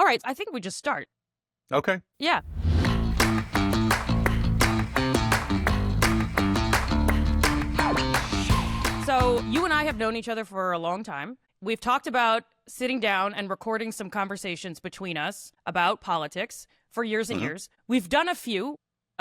right, I think we just start. Okay. Yeah. So you and I have known each other for a long time. We've talked about sitting down and recording some conversations between us about politics for years and years. We've done a few.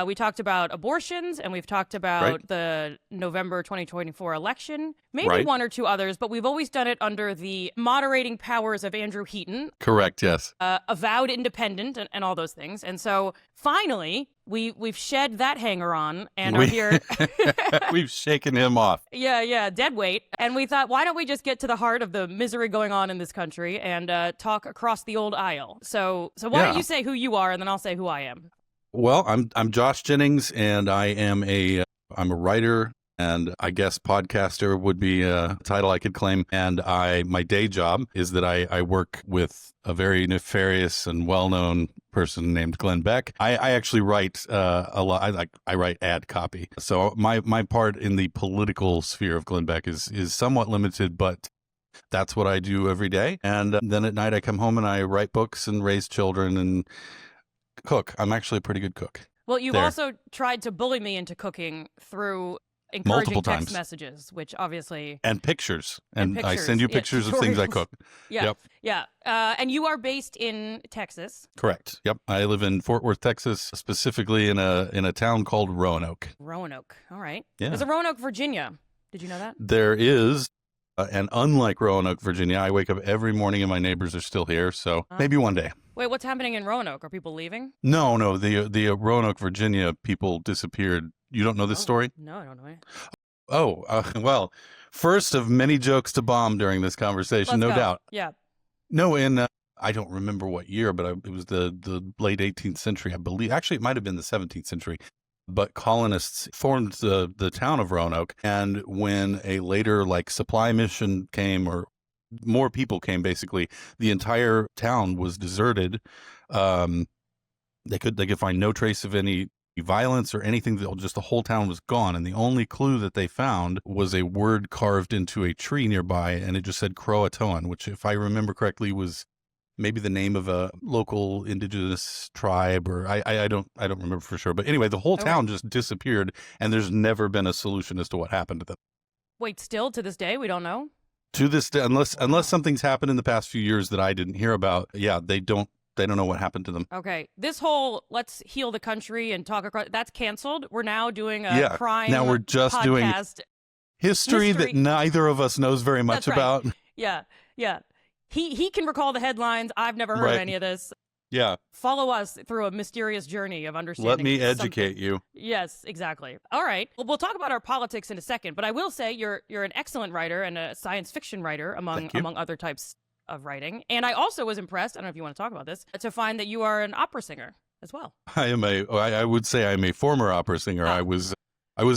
We talked about abortions, and we've talked about the November 2024 election, maybe one or two others, but we've always done it under the moderating powers of Andrew Heaton. Correct, yes. Avowed independent and all those things. And so finally, we've shed that hanger-on and are here. We've shaken him off. Yeah, dead weight. And we thought, why don't we just get to the heart of the misery going on in this country and talk across the old aisle? So why don't you say who you are, and then I'll say who I am. Well, I'm Josh Jennings, and I'm a writer, and I guess podcaster would be a title I could claim. And my day job is that I work with a very nefarious and well-known person named Glenn Beck. I actually write a lot. I write ad copy. So my part in the political sphere of Glenn Beck is somewhat limited, but that's what I do every day. And then at night I come home and I write books and raise children and cook. I'm actually a pretty good cook. Well, you've also tried to bully me into cooking through encouraging multiple text times. Messages, which obviously... And pictures. And I send you pictures of things I cook. Yeah. And you are based in Texas. Correct. Yep. I live in Fort Worth, Texas, specifically in a town called Roanoke. Roanoke. All right. Yeah. There's a Roanoke, Virginia. Did you know that? There is. And unlike Roanoke, Virginia, I wake up every morning and my neighbors are still here. So maybe one day. Wait, what's happening in Roanoke? Are people leaving? No. The Roanoke, Virginia people disappeared. You don't know this story? No, I don't know it. Oh, well, first of many jokes to bomb during this conversation, Let's no go. doubt. Yeah. No, in I don't remember what year, but it was the late 18th century, I believe. Actually, it might have been the 17th century. But colonists formed the town of Roanoke, and when a later supply mission came, or more people came, basically, the entire town was deserted. They could find no trace of any violence or anything. Just the whole town was gone, and the only clue that they found was a word carved into a tree nearby, and it just said Croatoan, which, if I remember correctly, was maybe the name of a local indigenous tribe, or I don't remember for sure. But anyway, the whole town just disappeared, and there's never been a solution as to what happened to them. Wait, still to this day, we don't know? To this day, unless something's happened in the past few years that I didn't hear about, they don't know what happened to them. Okay. This whole let's heal the country and talk across, that's canceled. We're now doing a crime Now we're just podcast. doing history that neither of us knows very much about. Yeah. He can recall the headlines. I've never heard any of this. Yeah. Follow us through a mysterious journey of understanding. Let me educate you. Yes, exactly. All right. Well, we'll talk about our politics in a second, but I will say you're an excellent writer and a science fiction writer among other types of writing. And I also was impressed, I don't know if you want to talk about this, to find that you are an opera singer as well. I would say I'm a former opera singer. I was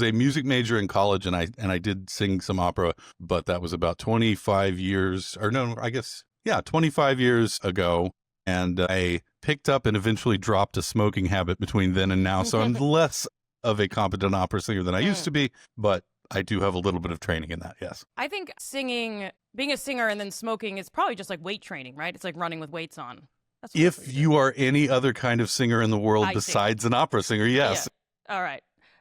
a music major in college, and I did sing some opera, but that was about 25 years, or no, I guess, 25 years ago. And I picked up and eventually dropped a smoking habit between then and now. So I'm less of a competent opera singer than I used to be, but I do have a little bit of training in that, yes. I think being a singer and then smoking is probably just like weight training, right? It's like running with weights on. That's what if you are any other kind of singer in the world besides an opera singer, yes. Yeah.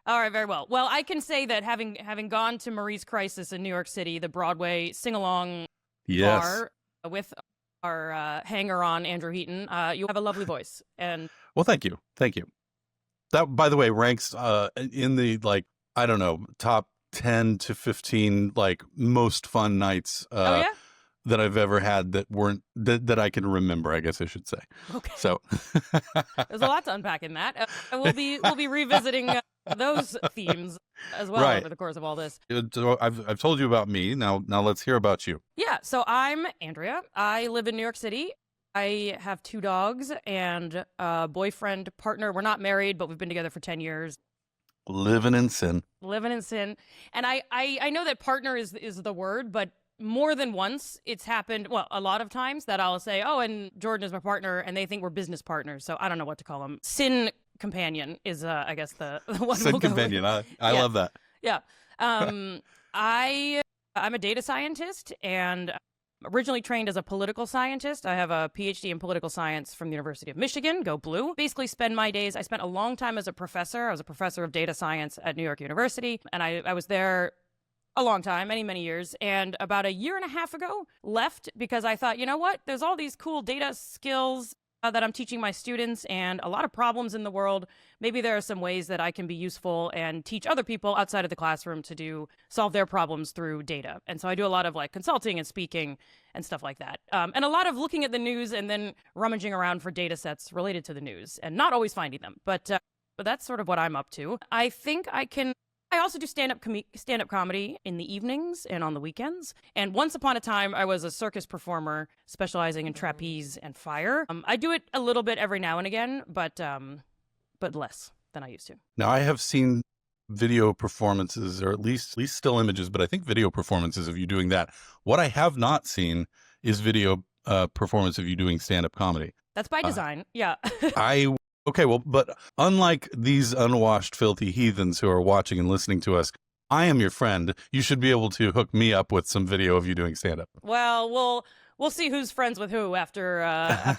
All right, very well. Well, I can say that having gone to Marie's Crisis in New York City, the Broadway sing-along bar with our hanger-on Andrew Heaton, you have a lovely voice. And well, thank you. That, by the way, ranks in the I don't know, top 10 to 15 most fun nights that I've ever had that weren't that I can remember, I guess I should say. Okay. So there's a lot to unpack in that. We'll be revisiting those themes as well over the course of all this. I've told you about me. Now let's hear about you. Yeah. So I'm Andrea. I live in New York City. I have 2 dogs and a boyfriend, partner. We're not married, but we've been together for 10 years. Living in sin. And I know that partner is the word, but more than once it's happened, well, a lot of times that I'll say, oh, and Jordan is my partner, and they think we're business partners. So I don't know what to call them. Sin companion is, I guess, the one Sin we'll companion. I love that. Yeah. I'm a data scientist, and Originally trained as a political scientist. I have a PhD in political science from the University of Michigan, go Blue. Basically spend my days, I spent a long time as a professor. I was a professor of data science at New York University, and I was there a long time, many, many years. And about a year and a half ago, left because I thought, you know what? There's all these cool data skills that I'm teaching my students and a lot of problems in the world. Maybe there are some ways that I can be useful and teach other people outside of the classroom to solve their problems through data. And so I do a lot of like consulting and speaking and stuff like that. And a lot of looking at the news and then rummaging around for data sets related to the news and not always finding them. But that's sort of what I'm up to. I think I also do stand-up comedy in the evenings and on the weekends. And once upon a time, I was a circus performer specializing in trapeze and fire. I do it a little bit every now and again, but less than I used to. Now, I have seen video performances, or at least still images, but I think video performances of you doing that. What I have not seen is video performance of you doing stand-up comedy. That's by design. Yeah. Okay, well, but unlike these unwashed, filthy heathens who are watching and listening to us, I am your friend. You should be able to hook me up with some video of you doing stand-up. Well, we'll see who's friends with who after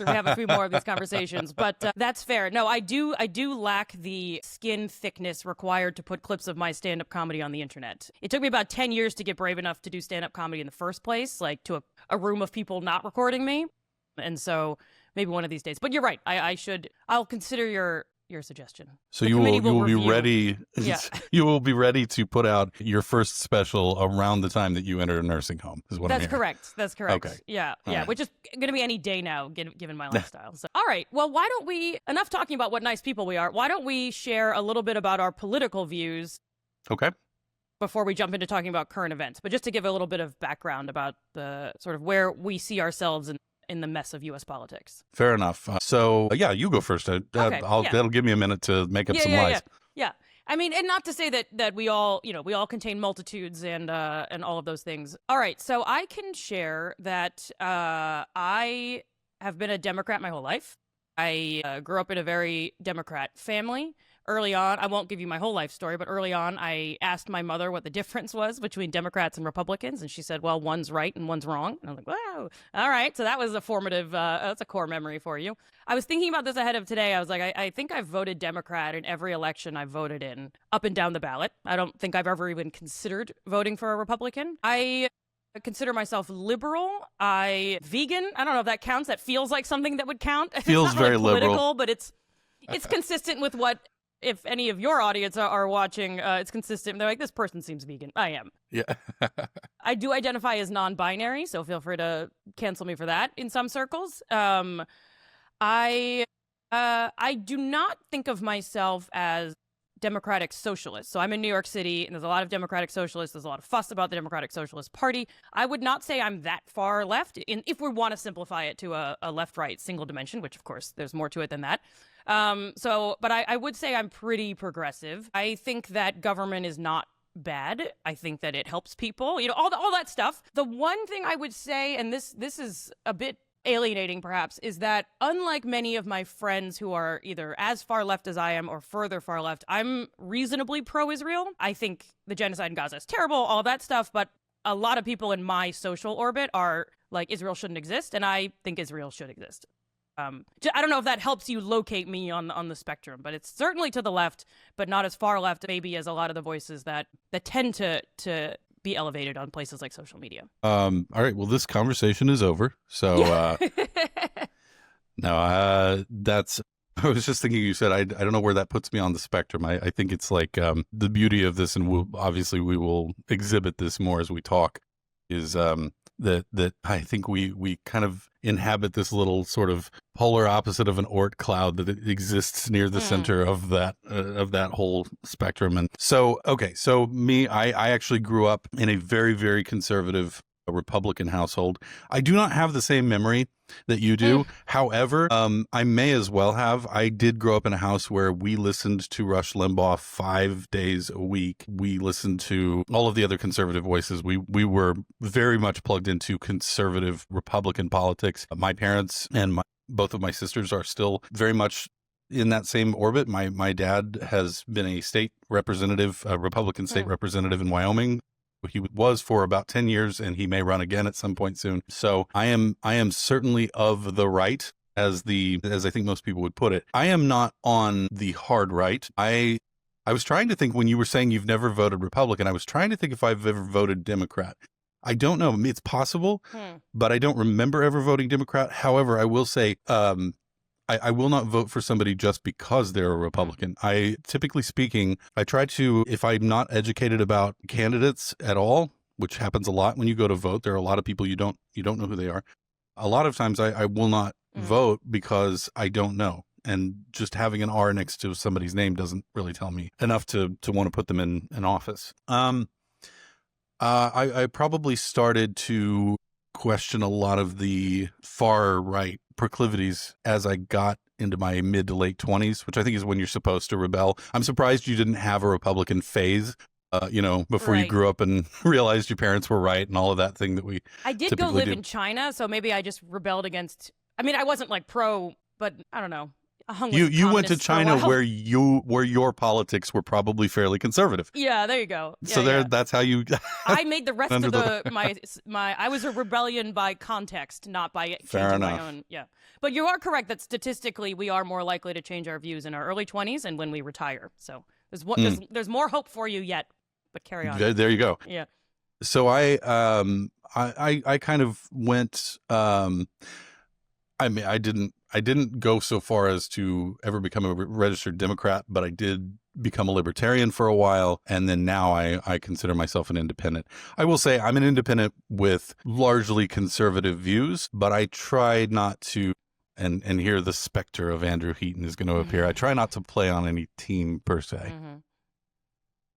we have a few more of these conversations. But that's fair. No, I do lack the skin thickness required to put clips of my stand-up comedy on the internet. It took me about 10 years to get brave enough to do stand-up comedy in the first place, like to a room of people not recording me. And so maybe one of these days. But you're right. I'll consider your suggestion. So you will be ready. Yeah. You will be ready to put out your first special around the time that you enter a nursing home. Is what I'm hearing. Correct. That's correct. Okay. Yeah. All right. Which is going to be any day now, given my lifestyle. So, all right. Well, why don't we? Enough talking about what nice people we are. Why don't we share a little bit about our political views? Okay. Before we jump into talking about current events, but just to give a little bit of background about the sort of where we see ourselves in the mess of U.S. politics. Fair enough. Yeah, you go first. That'll give me a minute to make up some lies. Yeah. I mean, and not to say that we all contain multitudes and all of those things. All right. So I can share that I have been a Democrat my whole life. I grew up in a very Democrat family. Early on, I won't give you my whole life story, but early on, I asked my mother what the difference was between Democrats and Republicans, and she said, well, one's right and one's wrong. And I was like, wow, all right. So that was a formative, that's a core memory for you. I was thinking about this ahead of today. I was like, I think I've voted Democrat in every election I've voted in, up and down the ballot. I don't think I've ever even considered voting for a Republican. I consider myself liberal. Vegan. I don't know if that counts. That feels like something that would count. Feels it's not very really political, liberal, but it's consistent with what. If any of your audience are watching, it's consistent. They're like, this person seems vegan. I am. Yeah. I do identify as non-binary, so feel free to cancel me for that in some circles. I do not think of myself as Democratic Socialist. So I'm in New York City, and there's a lot of Democratic Socialists. There's a lot of fuss about the Democratic Socialist Party. I would not say I'm that far left, if we want to simplify it to a left-right single dimension, which, of course, there's more to it than that. But I would say I'm pretty progressive. I think that government is not bad. I think that it helps people, all that stuff. The one thing I would say, and this is a bit alienating perhaps, is that unlike many of my friends who are either as far left as I am or further far left, I'm reasonably pro-Israel. I think the genocide in Gaza is terrible, all of that stuff, but a lot of people in my social orbit are like, Israel shouldn't exist, and I think Israel should exist. I don't know if that helps you locate me on the spectrum, but it's certainly to the left, but not as far left maybe as a lot of the voices that tend to be elevated on places like social media. All right. Well, this conversation is over. So no, that's. I was just thinking. You said I don't know where that puts me on the spectrum. I think it's like the beauty of this, and we will exhibit this more as we talk. Is that I think we kind of inhabit this little sort of polar opposite of an Oort cloud that exists near the center of that whole spectrum. And so, okay, so I actually grew up in a very, very conservative Republican household. I do not have the same memory that you do. However, I may as well have. I did grow up in a house where we listened to Rush Limbaugh 5 days a week. We listened to all of the other conservative voices. We were very much plugged into conservative Republican politics. My parents and both of my sisters are still very much in that same orbit. My dad has been a state representative, a Republican state representative in Wyoming He was for about 10 years, and he may run again at some point soon. So I am certainly of the right, as I think most people would put it. I am not on the hard right. I was trying to think, when you were saying you've never voted Republican, I was trying to think if I've ever voted Democrat. I don't know. It's possible, but I don't remember ever voting Democrat. However, I will say, I will not vote for somebody just because they're a Republican. I, typically speaking, I try to, if I'm not educated about candidates at all, which happens a lot when you go to vote, there are a lot of people you don't know who they are. A lot of times I will not vote because I don't know. And just having an R next to somebody's name doesn't really tell me enough to want to put them in an office. I probably started to question a lot of the far right proclivities as I got into my mid to late 20s, which I think is when you're supposed to rebel. I'm surprised you didn't have a Republican phase, before you grew up and realized your parents were right and all of that thing that we I did go live in China, so maybe I just rebelled against, I mean, I wasn't like pro, but I don't know. You went to China where your politics were probably fairly conservative. Yeah, there you go. Yeah, so that's how you. I made the rest of my. I was a rebellion by context, not by changing my own. Yeah, but you are correct that statistically we are more likely to change our views in our early 20s and when we retire. So there's more hope for you yet. But carry on. There you go. Yeah. So I kind of went. I mean, I didn't go so far as to ever become a registered Democrat, but I did become a libertarian for a while. And then now I consider myself an independent. I will say I'm an independent with largely conservative views, but I try not to, and here the specter of Andrew Heaton is going to appear. I try not to play on any team per se.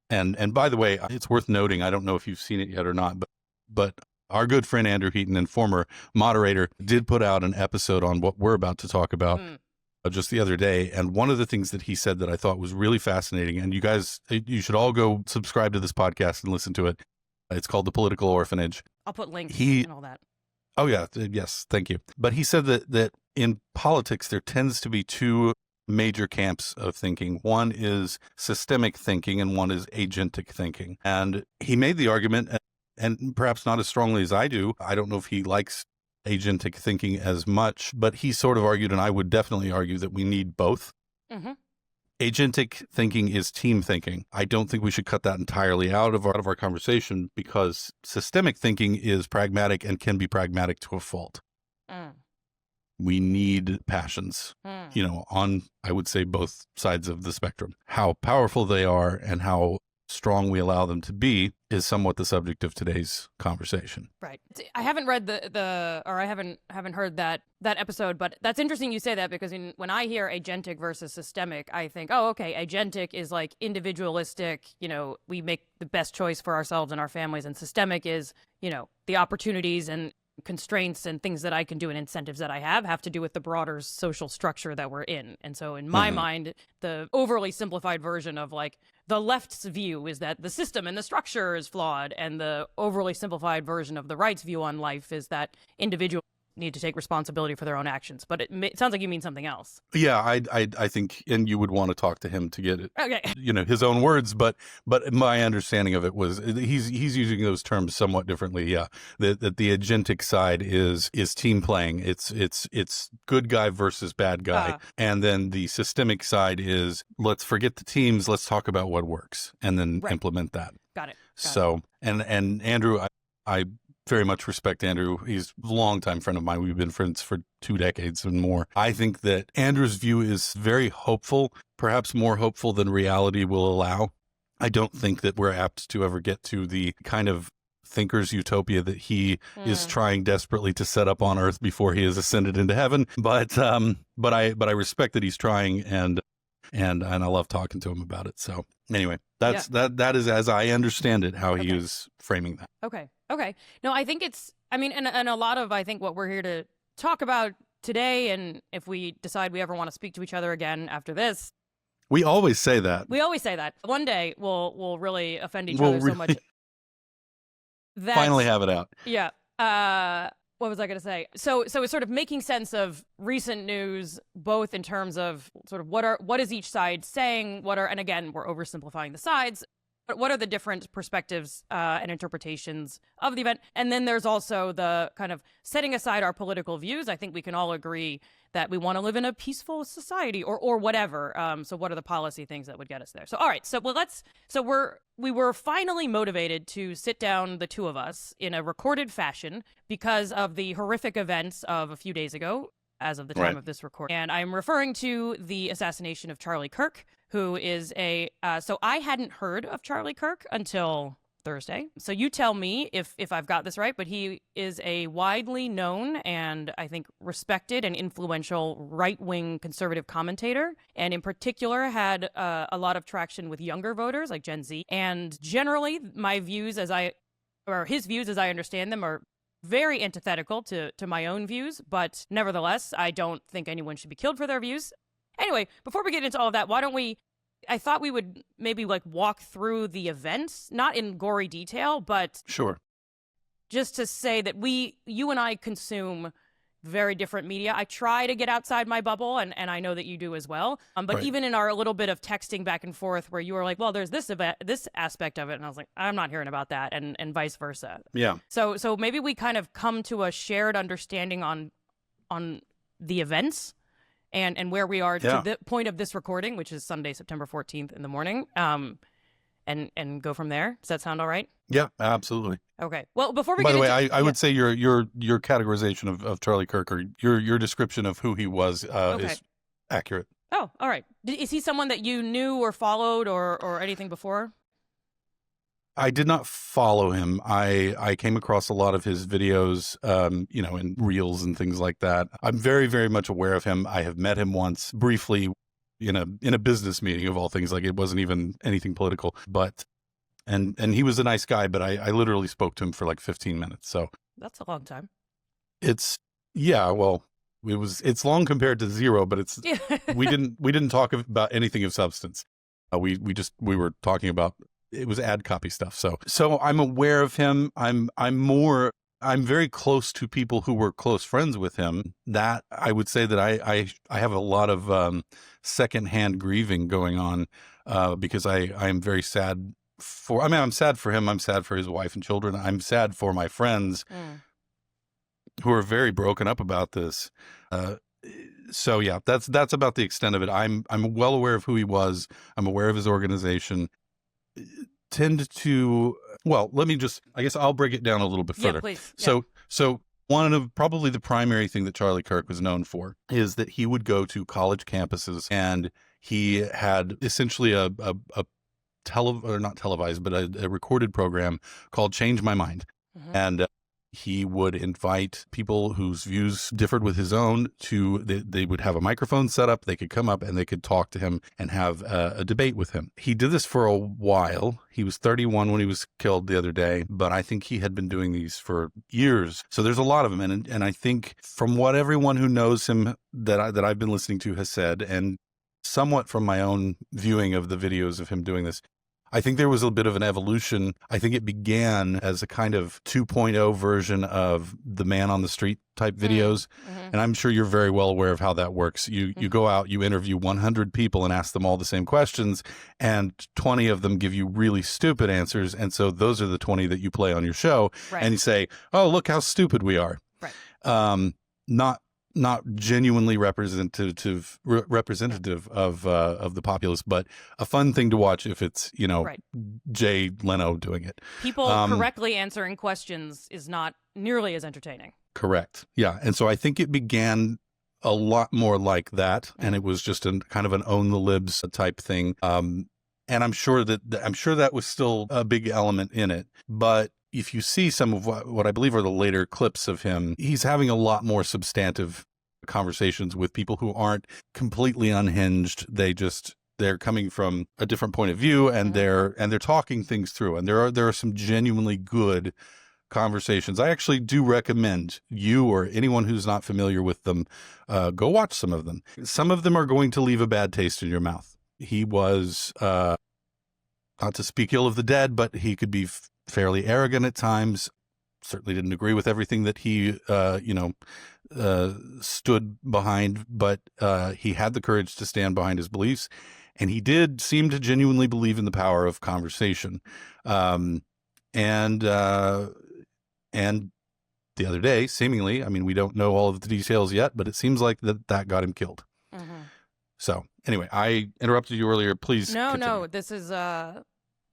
And by the way, it's worth noting, I don't know if you've seen it yet or not, but our good friend Andrew Heaton and former moderator did put out an episode on what we're about to talk about just the other day. And one of the things that he said that I thought was really fascinating, and you should all go subscribe to this podcast and listen to it. It's called The Political Orphanage. I'll put links and all that. Oh, yeah. Yes. Thank you. But he said that in politics, there tends to be two major camps of thinking. One is systemic thinking and one is agentic thinking. And he made the argument, and perhaps not as strongly as I do. I don't know if he likes agentic thinking as much, but he sort of argued, and I would definitely argue, that we need both. Agentic thinking is team thinking. I don't think we should cut that entirely out of our conversation, because systemic thinking is pragmatic and can be pragmatic to a fault. We need passions, on, I would say, both sides of the spectrum. How powerful they are and how strong we allow them to be is somewhat the subject of today's conversation. Right. I haven't read or I haven't heard that episode, but that's interesting you say that, because when I hear agentic versus systemic, I think, oh, okay, agentic is like individualistic, we make the best choice for ourselves and our families, and systemic is, the opportunities and constraints and things that I can do and incentives that I have to do with the broader social structure that we're in. And so in my mind, the overly simplified version of like the left's view is that the system and the structure is flawed, and the overly simplified version of the right's view on life is that individuals need to take responsibility for their own actions. But it sounds like you mean something else. Yeah, I think, and you would want to talk to him to get it, okay, his own words. But my understanding of it was he's using those terms somewhat differently. Yeah, that the agentic side is team playing. It's good guy versus bad guy, and then the systemic side is, let's forget the teams. Let's talk about what works, and then implement that. Got it. And Andrew, I very much respect Andrew. He's a longtime friend of mine. We've been friends for 2 decades and more. I think that Andrew's view is very hopeful, perhaps more hopeful than reality will allow. I don't think that we're apt to ever get to the kind of thinker's utopia that he is trying desperately to set up on earth before he has ascended into heaven. But I respect that he's trying, and I love talking to him about it. So anyway, that is, as I understand it, how he is framing that. Okay. No, I think and a lot of, I think, what we're here to talk about today, and if we decide we ever want to speak to each other again after this. We always say that. One day we'll really offend each other so much. Finally have it out. Yeah. What was I going to say? So it's sort of making sense of recent news, both in terms of sort of what is each side saying, and again, we're oversimplifying the sides, what are the different perspectives and interpretations of the event? And then there's also the kind of setting aside our political views. I think we can all agree that we want to live in a peaceful society or whatever. So what are the policy things that would get us there? So, all right. So, we were finally motivated to sit down, the two of us, in a recorded fashion because of the horrific events of a few days ago, as of the time of this recording. And I'm referring to the assassination of Charlie Kirk, who is so I hadn't heard of Charlie Kirk until Thursday. So you tell me if I've got this right, but he is a widely known and I think respected and influential right-wing conservative commentator, and in particular had a lot of traction with younger voters like Gen Z. And generally, his views as I understand them are very antithetical to my own views, but nevertheless, I don't think anyone should be killed for their views. Anyway, before we get into all of that, I thought we would maybe walk through the events, not in gory detail, but Sure. just to say that you and I consume very different media. I try to get outside my bubble, and I know that you do as well. But Right. even in our little bit of texting back and forth where you were like, well, there's this aspect of it, and I was like, I'm not hearing about that, and vice versa. Yeah. So maybe we kind of come to a shared understanding on the events and where we are to the point of this recording, which is Sunday, September 14th in the morning, and go from there. Does that sound all right? Yeah, absolutely. Okay. Well, before we By get the way, into, I would say your categorization of Charlie Kirk, or your description of who he was is accurate. Oh, all right. Is he someone that you knew or followed or anything before? I did not follow him. I came across a lot of his videos, in reels and things like that. I'm very, very much aware of him. I have met him once briefly in a business meeting of all things. Like, it wasn't even anything political, but and he was a nice guy, but I literally spoke to him for like 15 minutes. So That's a long time. it's long compared to zero, but it's we didn't talk about anything of substance. We were talking about, it was ad copy stuff. So I'm aware of him. I'm very close to people who were close friends with him. That I would say that I have a lot of secondhand grieving going on because I am very sad I'm sad for him. I'm sad for his wife and children. I'm sad for my friends who are very broken up about this. So yeah, that's about the extent of it. I'm well aware of who he was. I'm aware of his organization. I guess I'll break it down a little bit further. Yeah, please. Yeah. So one of probably the primary thing that Charlie Kirk was known for is that he would go to college campuses, and he had essentially not televised, but a recorded program called Change My Mind. Mhm. And he would invite people whose views differed with his own they would have a microphone set up. They could come up and they could talk to him and have a debate with him. He did this for a while. He was 31 when he was killed the other day, but I think he had been doing these for years. So there's a lot of them. And I think from what everyone who knows him that I've been listening to has said, and somewhat from my own viewing of the videos of him doing this, I think there was a bit of an evolution. I think it began as a kind of 2.0 version of the man on the street type videos. Mhm. And I'm sure you're very well aware of how that works. You go out, you interview 100 people and ask them all the same questions, and 20 of them give you really stupid answers. And so those are the 20 that you play on your show. Right. And you say, oh, look how stupid we are. Right. Not genuinely representative of the populace, but a fun thing to watch if it's Right. Jay Leno doing it. People correctly answering questions is not nearly as entertaining. Correct. Yeah, and so I think it began a lot more like that, and it was just a kind of an own the libs type thing. And I'm sure that was still a big element in it, but if you see some of what I believe are the later clips of him, he's having a lot more substantive conversations with people who aren't completely unhinged. They're coming from a different point of view, and they're talking things through. And there are some genuinely good conversations. I actually do recommend you or anyone who's not familiar with them, go watch some of them. Some of them are going to leave a bad taste in your mouth. He was, not to speak ill of the dead, but he could be fairly arrogant at times. Certainly didn't agree with everything that he, stood behind, but he had the courage to stand behind his beliefs. And he did seem to genuinely believe in the power of conversation. And the other day, seemingly, I mean, we don't know all of the details yet, but it seems like that got him killed. Mm-hmm. So anyway, I interrupted you earlier. Please continue. No, this is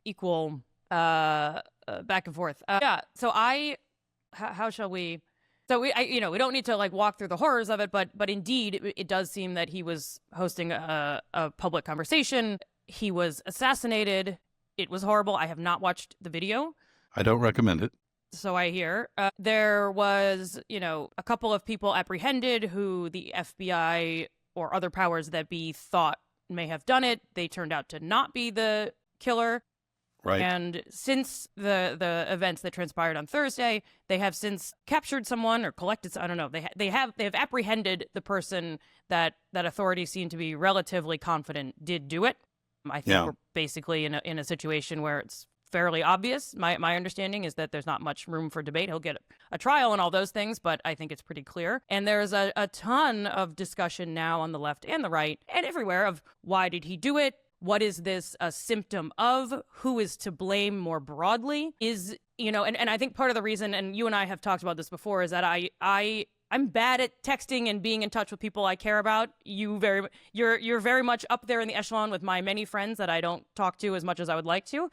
equal back and forth. Yeah, so how shall we... So we don't need to like walk through the horrors of it, but indeed, it does seem that he was hosting a public conversation. He was assassinated. It was horrible. I have not watched the video. I don't recommend it. So I hear. There was, a couple of people apprehended who the FBI or other powers that be thought may have done it. They turned out to not be the killer. Right. And since the events that transpired on Thursday, they have since captured someone or collected. I don't know. They have apprehended the person that authorities seem to be relatively confident did do it. I think we're basically in a situation where it's fairly obvious. My understanding is that there's not much room for debate. He'll get a trial and all those things, but I think it's pretty clear. And there's a ton of discussion now on the left and the right and everywhere of why did he do it? What is this a symptom of? Who is to blame more broadly? And I think part of the reason, and you and I have talked about this before, is that I'm bad at texting and being in touch with people I care about. You're very much up there in the echelon with my many friends that I don't talk to as much as I would like to.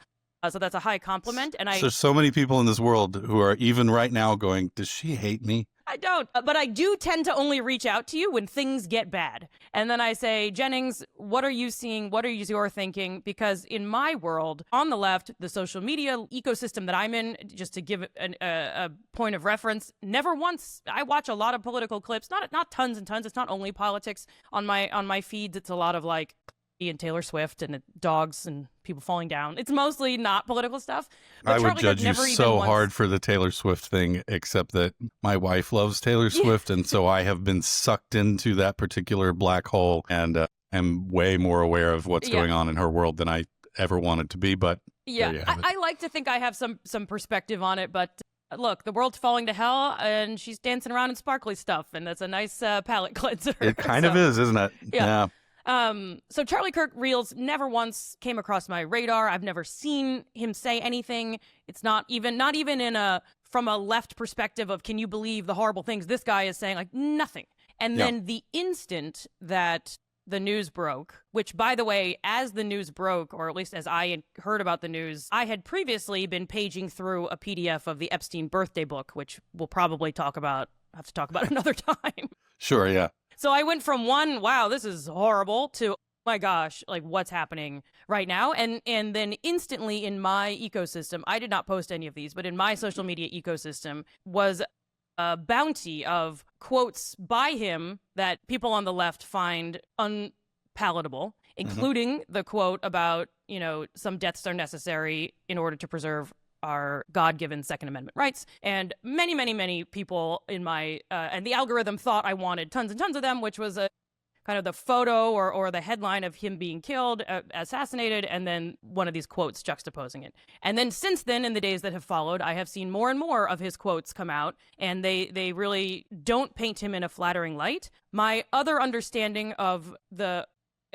So that's a high compliment. And there's so many people in this world who are even right now going, does she hate me? I don't, but I do tend to only reach out to you when things get bad. And then I say, Jennings, what are you seeing? What are your thinking? Because in my world, on the left, the social media ecosystem that I'm in, just to give a point of reference, never once, I watch a lot of political clips, not tons and tons. It's not only politics on my feeds. It's a lot of like and Taylor Swift and dogs and people falling down. It's mostly not political stuff. But I would judge you so hard for the Taylor Swift thing, except that my wife loves Taylor Swift, and so I have been sucked into that particular black hole and am way more aware of what's going on in her world than I ever wanted to be. But I like to think I have some perspective on it, but look, the world's falling to hell, and she's dancing around in sparkly stuff, and that's a nice palate cleanser. It kind of is, isn't it? Yeah. So Charlie Kirk Reels never once came across my radar. I've never seen him say anything. It's not even from a left perspective of, can you believe the horrible things this guy is saying? Like, nothing. And then the instant that the news broke, which, by the way, as the news broke, or at least as I had heard about the news, I had previously been paging through a PDF of the Epstein birthday book, which we'll probably have to talk about another time. Sure, yeah. So I went from one, wow, this is horrible, to, oh my gosh, like what's happening right now? And then instantly in my ecosystem, I did not post any of these, but in my social media ecosystem was a bounty of quotes by him that people on the left find unpalatable, including the quote about, some deaths are necessary in order to preserve our God-given Second Amendment rights. And many, many, many people in my, and the algorithm thought I wanted tons and tons of them, which was a kind of the photo or the headline of him being killed, assassinated, and then one of these quotes juxtaposing it. And then since then, in the days that have followed, I have seen more and more of his quotes come out, and they really don't paint him in a flattering light. My other understanding of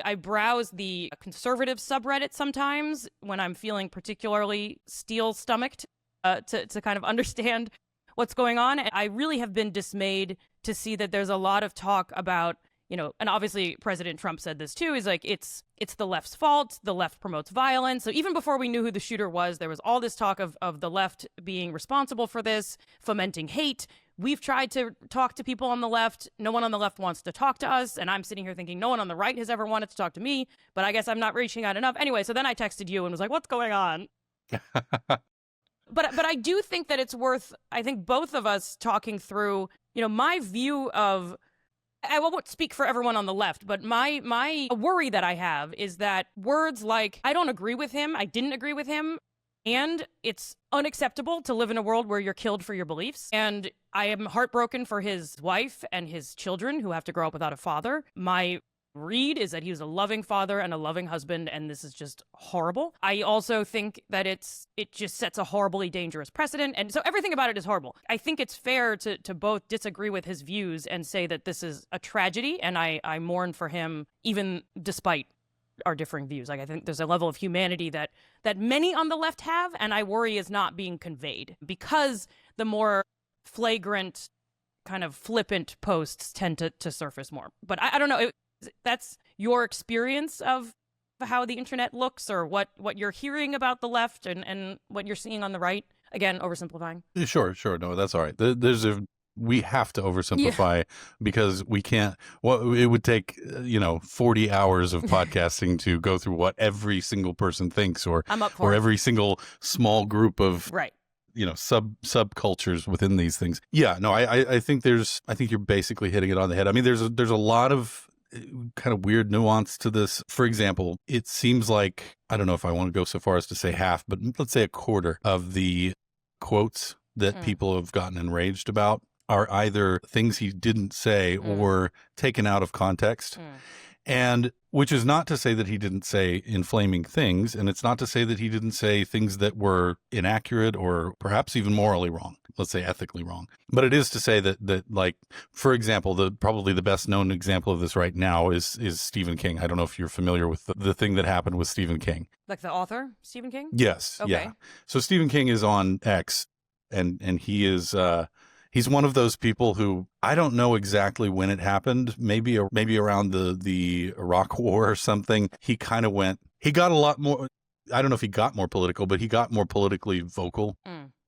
I browse the conservative subreddit sometimes when I'm feeling particularly steel-stomached to kind of understand what's going on. And I really have been dismayed to see that there's a lot of talk about, and obviously President Trump said this too, is like, it's the left's fault. The left promotes violence. So even before we knew who the shooter was, there was all this talk of the left being responsible for this, fomenting hate. We've tried to talk to people on the left. No one on the left wants to talk to us. And I'm sitting here thinking no one on the right has ever wanted to talk to me, but I guess I'm not reaching out enough. Anyway, so then I texted you and was like, what's going on? But I do think that it's worth, I think, both of us talking through, my view of, I won't speak for everyone on the left, but my worry that I have is that words like, I don't agree with him, I didn't agree with him, and it's unacceptable to live in a world where you're killed for your beliefs. And I am heartbroken for his wife and his children who have to grow up without a father. My read is that he was a loving father and a loving husband, and this is just horrible. I also think that it just sets a horribly dangerous precedent, and so everything about it is horrible. I think it's fair to both disagree with his views and say that this is a tragedy, and I mourn for him even despite our differing views. Like, I think there's a level of humanity that many on the left have, and I worry is not being conveyed because the more flagrant, kind of flippant posts tend to surface more. But I don't know. That's your experience of how the internet looks, or what you're hearing about the left and what you're seeing on the right. Again, oversimplifying. Sure. No, that's all right. We have to oversimplify because we can't. Well, it would take 40 hours of podcasting to go through what every single person thinks, or I'm up for or it. every single small group of Right. subcultures within these things. Yeah, no, I think you're basically hitting it on the head. I mean, there's a lot of kind of weird nuance to this. For example, it seems like, I don't know if I want to go so far as to say half, but let's say a quarter of the quotes that people have gotten enraged about are either things he didn't say or taken out of context. And which is not to say that he didn't say inflaming things, and it's not to say that he didn't say things that were inaccurate or perhaps even morally wrong, let's say ethically wrong. But it is to say that like, for example, probably the best known example of this right now is Stephen King. I don't know if you're familiar with the thing that happened with Stephen King. Like the author, Stephen King? Yes. Okay. Yeah. So Stephen King is on X, and he is he's one of those people who, I don't know exactly when it happened, maybe around the Iraq War or something. He kind of he got a lot more, I don't know if he got more political, but he got more politically vocal.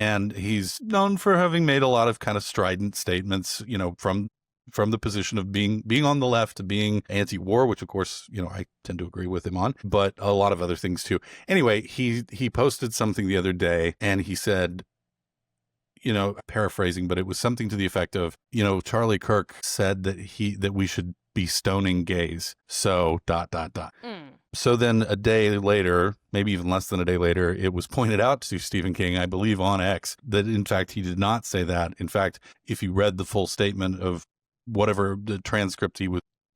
And he's known for having made a lot of kind of strident statements, from the position of being on the left, being anti-war, which of course, I tend to agree with him on, but a lot of other things too. Anyway, he posted something the other day, and he said, paraphrasing, but it was something to the effect of, Charlie Kirk said that we should be stoning gays. So ... So then a day later, maybe even less than a day later, it was pointed out to Stephen King, I believe on X, that in fact he did not say that. In fact, if you read the full statement of whatever the transcript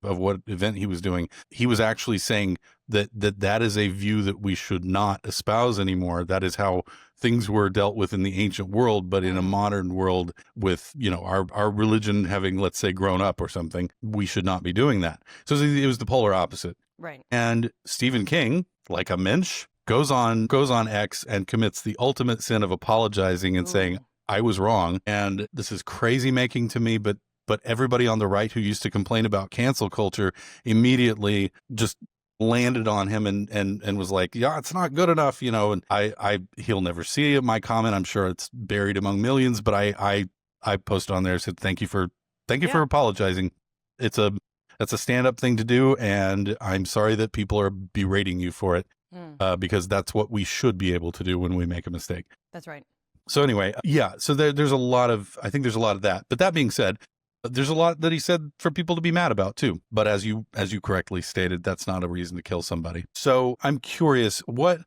of what event he was doing, he was actually saying that is a view that we should not espouse anymore. That is how things were dealt with in the ancient world, but in a modern world with, our religion having, let's say, grown up or something, we should not be doing that. So it was the polar opposite. Right. And Stephen King, like a mensch, goes on X and commits the ultimate sin of apologizing and saying, I was wrong. And this is crazy making to me, but everybody on the right who used to complain about cancel culture immediately just landed on him and was like, yeah, it's not good enough, and he'll never see my comment. I'm sure it's buried among millions, but I posted on there, said, thank you for apologizing. That's a stand-up thing to do, and I'm sorry that people are berating you for it, because that's what we should be able to do when we make a mistake. That's right. So anyway, yeah, so there's a lot of that. But that being said, there's a lot that he said for people to be mad about too. But as you correctly stated, that's not a reason to kill somebody. So I'm curious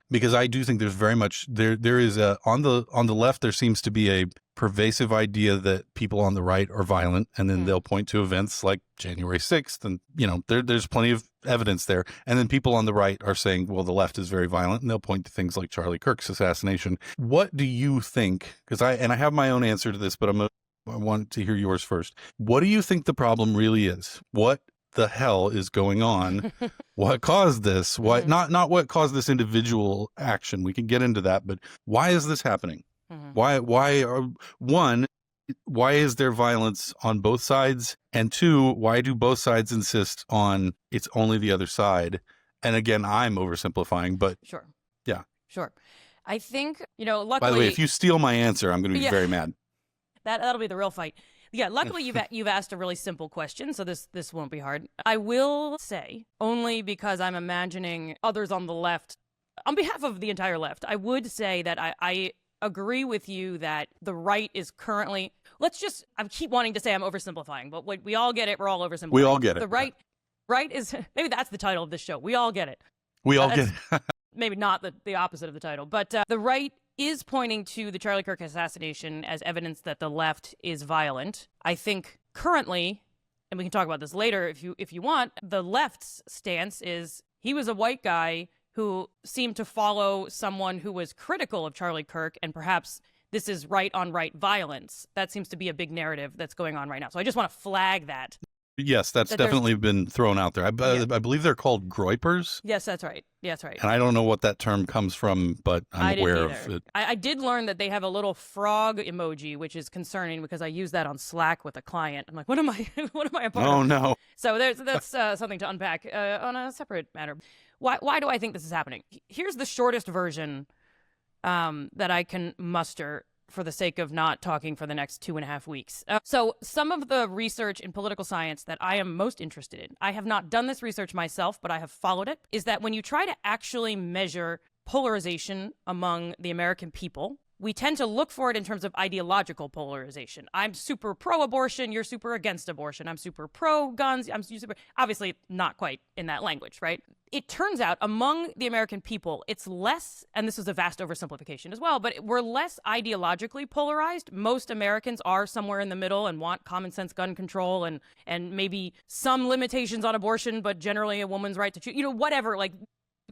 because I do think there's very much there is on the left, there seems to be a pervasive idea that people on the right are violent, and then they'll point to events like January 6th, and there's plenty of evidence there. And then people on the right are saying, well, the left is very violent, and they'll point to things like Charlie Kirk's assassination. What do you think? Because I have my own answer to this, but I want to hear yours first. What do you think the problem really is? What the hell is going on? What caused this? Why not what caused this individual action? We can get into that, but why is this happening? Why is there violence on both sides? And two, why do both sides insist on it's only the other side? And again, I'm oversimplifying, but Sure. Yeah. Sure. I think, luckily... By the way, if you steal my answer, I'm going to be very mad. That'll be the real fight. Yeah, luckily you've asked a really simple question, so this won't be hard. I will say, only because I'm imagining others on the left, on behalf of the entire left, I would say that I agree with you that the right is currently, I keep wanting to say I'm oversimplifying, but we all get it, we're all oversimplifying. We all get it. The right is, maybe that's the title of this show, we all get it. We all get it. Maybe not the opposite of the title, but the right is pointing to the Charlie Kirk assassination as evidence that the left is violent. I think currently, and we can talk about this later if you want, the left's stance is he was a white guy who seemed to follow someone who was critical of Charlie Kirk, and perhaps this is right-on-right violence. That seems to be a big narrative that's going on right now. So I just want to flag that. Yes, that's definitely been thrown out there. I believe they're called groypers. Yes, that's right. Yes, right. And I don't know what that term comes from, but I'm aware of it. I did learn that they have a little frog emoji, which is concerning because I use that on Slack with a client. I'm like, what am I a part of? Oh, no. So that's something to unpack on a separate matter. Why do I think this is happening? Here's the shortest version that I can muster for the sake of not talking for the next 2.5 weeks. So some of the research in political science that I am most interested in, I have not done this research myself, but I have followed it, is that when you try to actually measure polarization among the American people, we tend to look for it in terms of ideological polarization. I'm super pro-abortion, you're super against abortion. I'm super pro-guns, I'm super... Obviously, not quite in that language, right? It turns out among the American people, it's less, and this is a vast oversimplification as well, but we're less ideologically polarized. Most Americans are somewhere in the middle and want common sense gun control and maybe some limitations on abortion, but generally a woman's right to choose, whatever, like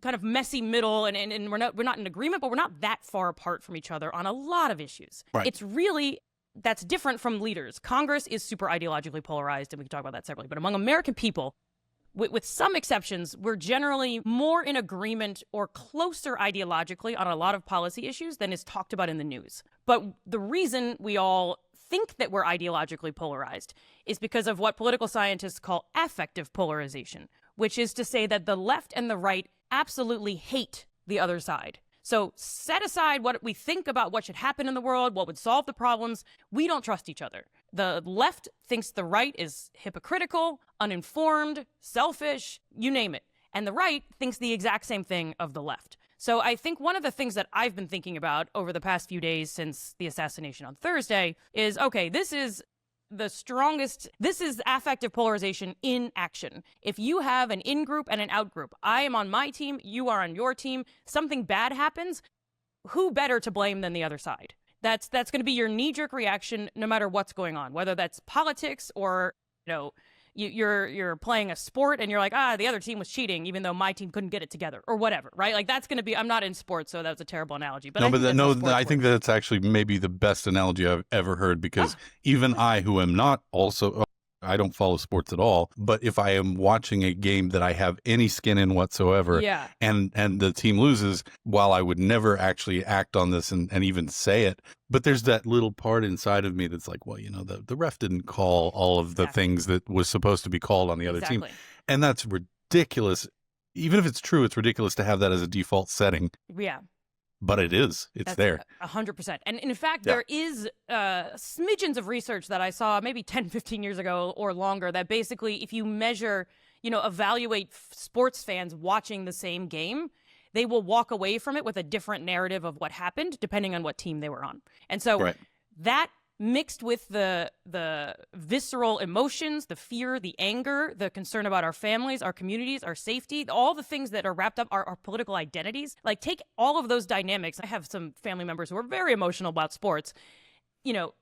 kind of messy middle, and we're not in agreement, but we're not that far apart from each other on a lot of issues. Right. It's really, that's different from leaders. Congress is super ideologically polarized, and we can talk about that separately, but among American people, with some exceptions, we're generally more in agreement or closer ideologically on a lot of policy issues than is talked about in the news. But the reason we all think that we're ideologically polarized is because of what political scientists call affective polarization, which is to say that the left and the right absolutely hate the other side. So set aside what we think about what should happen in the world, what would solve the problems. We don't trust each other. The left thinks the right is hypocritical, uninformed, selfish, you name it. And the right thinks the exact same thing of the left. So I think one of the things that I've been thinking about over the past few days since the assassination on Thursday is, okay, this is affective polarization in action. If you have an in-group and an out-group, I am on my team, you are on your team, something bad happens, who better to blame than the other side? That's going to be your knee-jerk reaction no matter what's going on, whether that's politics or, you're playing a sport and you're like, the other team was cheating even though my team couldn't get it together or whatever, right? Like that's going to be, I'm not in sports, so that's a terrible analogy. But I think that's actually maybe the best analogy I've ever heard, because even I, who am not also, I don't follow sports at all, but if I am watching a game that I have any skin in whatsoever, and the team loses, while I would never actually act on this and even say it, but there's that little part inside of me that's like, well, the ref didn't call all of the things that was supposed to be called on the other team. And that's ridiculous. Even if it's true, it's ridiculous to have that as a default setting. Yeah. But it's there. 100%. And in fact, there is smidgens of research that I saw maybe 10, 15 years ago or longer that basically, if you measure, evaluate sports fans watching the same game, they will walk away from it with a different narrative of what happened, depending on what team they were on. And so that mixed with the visceral emotions, the fear, the anger, the concern about our families, our communities, our safety, all the things that are wrapped up our political identities, like take all of those dynamics. I have some family members who are very emotional about sports,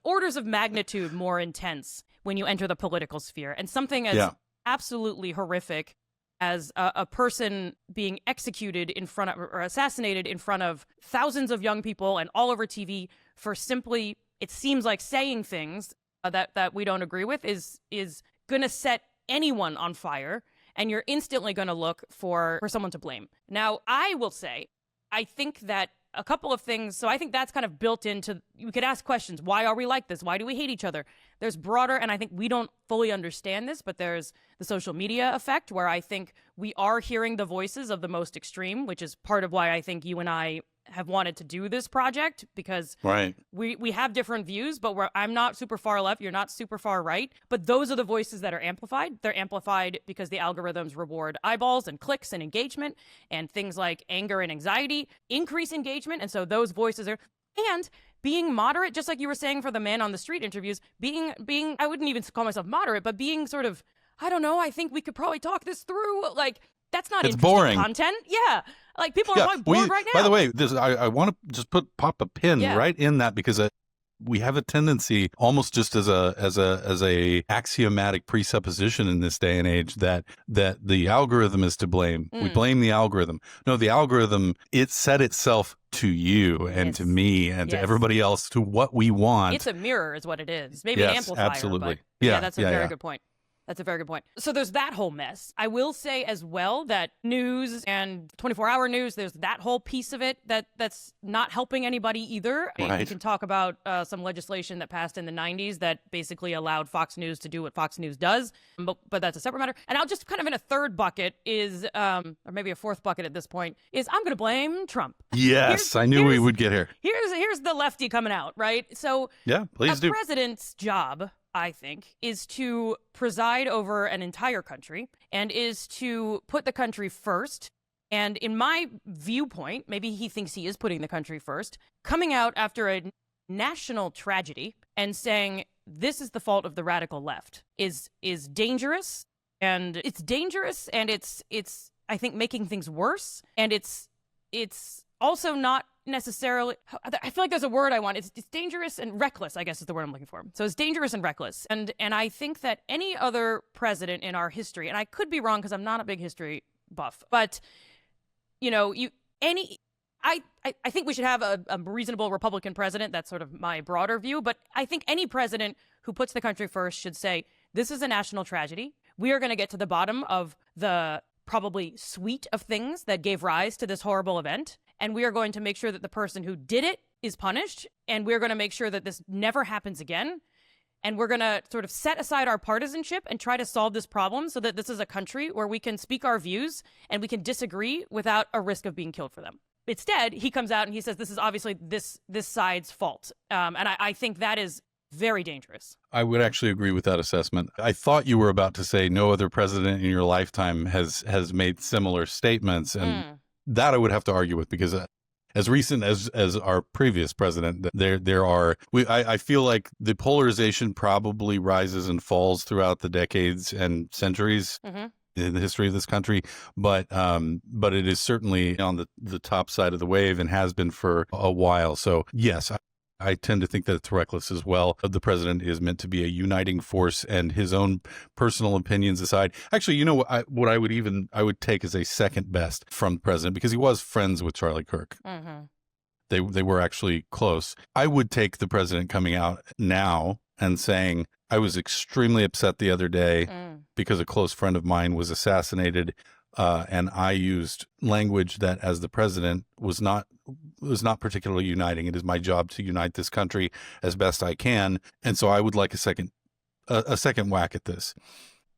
orders of magnitude more intense when you enter the political sphere. And something as absolutely horrific as a person being executed in front of, or assassinated in front of thousands of young people and all over TV for simply, it seems like, saying things that we don't agree with is going to set anyone on fire, and you're instantly going to look for someone to blame. Now, I will say, I think that a couple of things, so I think that's kind of built into, you could ask questions. Why are we like this? Why do we hate each other? There's broader, and I think we don't fully understand this, but there's the social media effect, where I think we are hearing the voices of the most extreme, which is part of why I think you and I have wanted to do this project, because we have different views, but I'm not super far left, you're not super far right, but those are the voices that are amplified. They're amplified because the algorithms reward eyeballs and clicks and engagement, and things like anger and anxiety increase engagement, and so those voices are, and being moderate, just like you were saying for the man on the street interviews, being I wouldn't even call myself moderate, but being sort of, I don't know, I think we could probably talk this through, like, that's not interesting boring content. Yeah. Like, people are probably bored right now. By the way, I want to just pop a pin right in that, because we have a tendency, almost just as a axiomatic presupposition in this day and age, that the algorithm is to blame. We blame the algorithm. No, the algorithm, it set itself to you and to me and to everybody else, to what we want. It's a mirror is what it is. Maybe an amplifier. Absolutely. But yeah, that's a very good point. That's a very good point. So there's that whole mess. I will say as well that news and 24-hour news, there's that whole piece of it that's not helping anybody either. Right. You can talk about some legislation that passed in the 90s that basically allowed Fox News to do what Fox News does, but that's a separate matter. And I'll just kind of in a third bucket is, or maybe a fourth bucket at this point, is I'm going to blame Trump. Yes, I knew we would get here. Here's the lefty coming out, right? So yeah, please do. A president's job, I think, is to preside over an entire country and is to put the country first. And in my viewpoint, maybe he thinks he is putting the country first, coming out after a national tragedy and saying this is the fault of the radical left is dangerous. And it's dangerous, and it's I think making things worse, and it's also not necessarily, I feel like there's a word I want. It's dangerous and reckless, I guess is the word I'm looking for. So it's dangerous and reckless. And I think that any other president in our history, and I could be wrong because I'm not a big history buff, but I think we should have a reasonable Republican president. That's sort of my broader view. But I think any president who puts the country first should say, this is a national tragedy. We are going to get to the bottom of the probably suite of things that gave rise to this horrible event. And we are going to make sure that the person who did it is punished. And we're going to make sure that this never happens again. And we're going to sort of set aside our partisanship and try to solve this problem so that this is a country where we can speak our views and we can disagree without a risk of being killed for them. Instead, he comes out and he says this is obviously this side's fault. And I think that is very dangerous. I would actually agree with that assessment. I thought you were about to say no other president in your lifetime has made similar statements. And that I would have to argue with, because as recent as our previous president, I feel like the polarization probably rises and falls throughout the decades and centuries in the history of this country, but it is certainly on the top side of the wave and has been for a while. So yes, I tend to think that it's reckless as well. The president is meant to be a uniting force, and his own personal opinions aside. Actually, you know what I would take as a second best from the president, because he was friends with Charlie Kirk. Mm-hmm. They were actually close. I would take the president coming out now and saying, I was extremely upset the other day because a close friend of mine was assassinated. And I used language that, as the president, was not particularly uniting. It is my job to unite this country as best I can, and so I would like a second whack at this.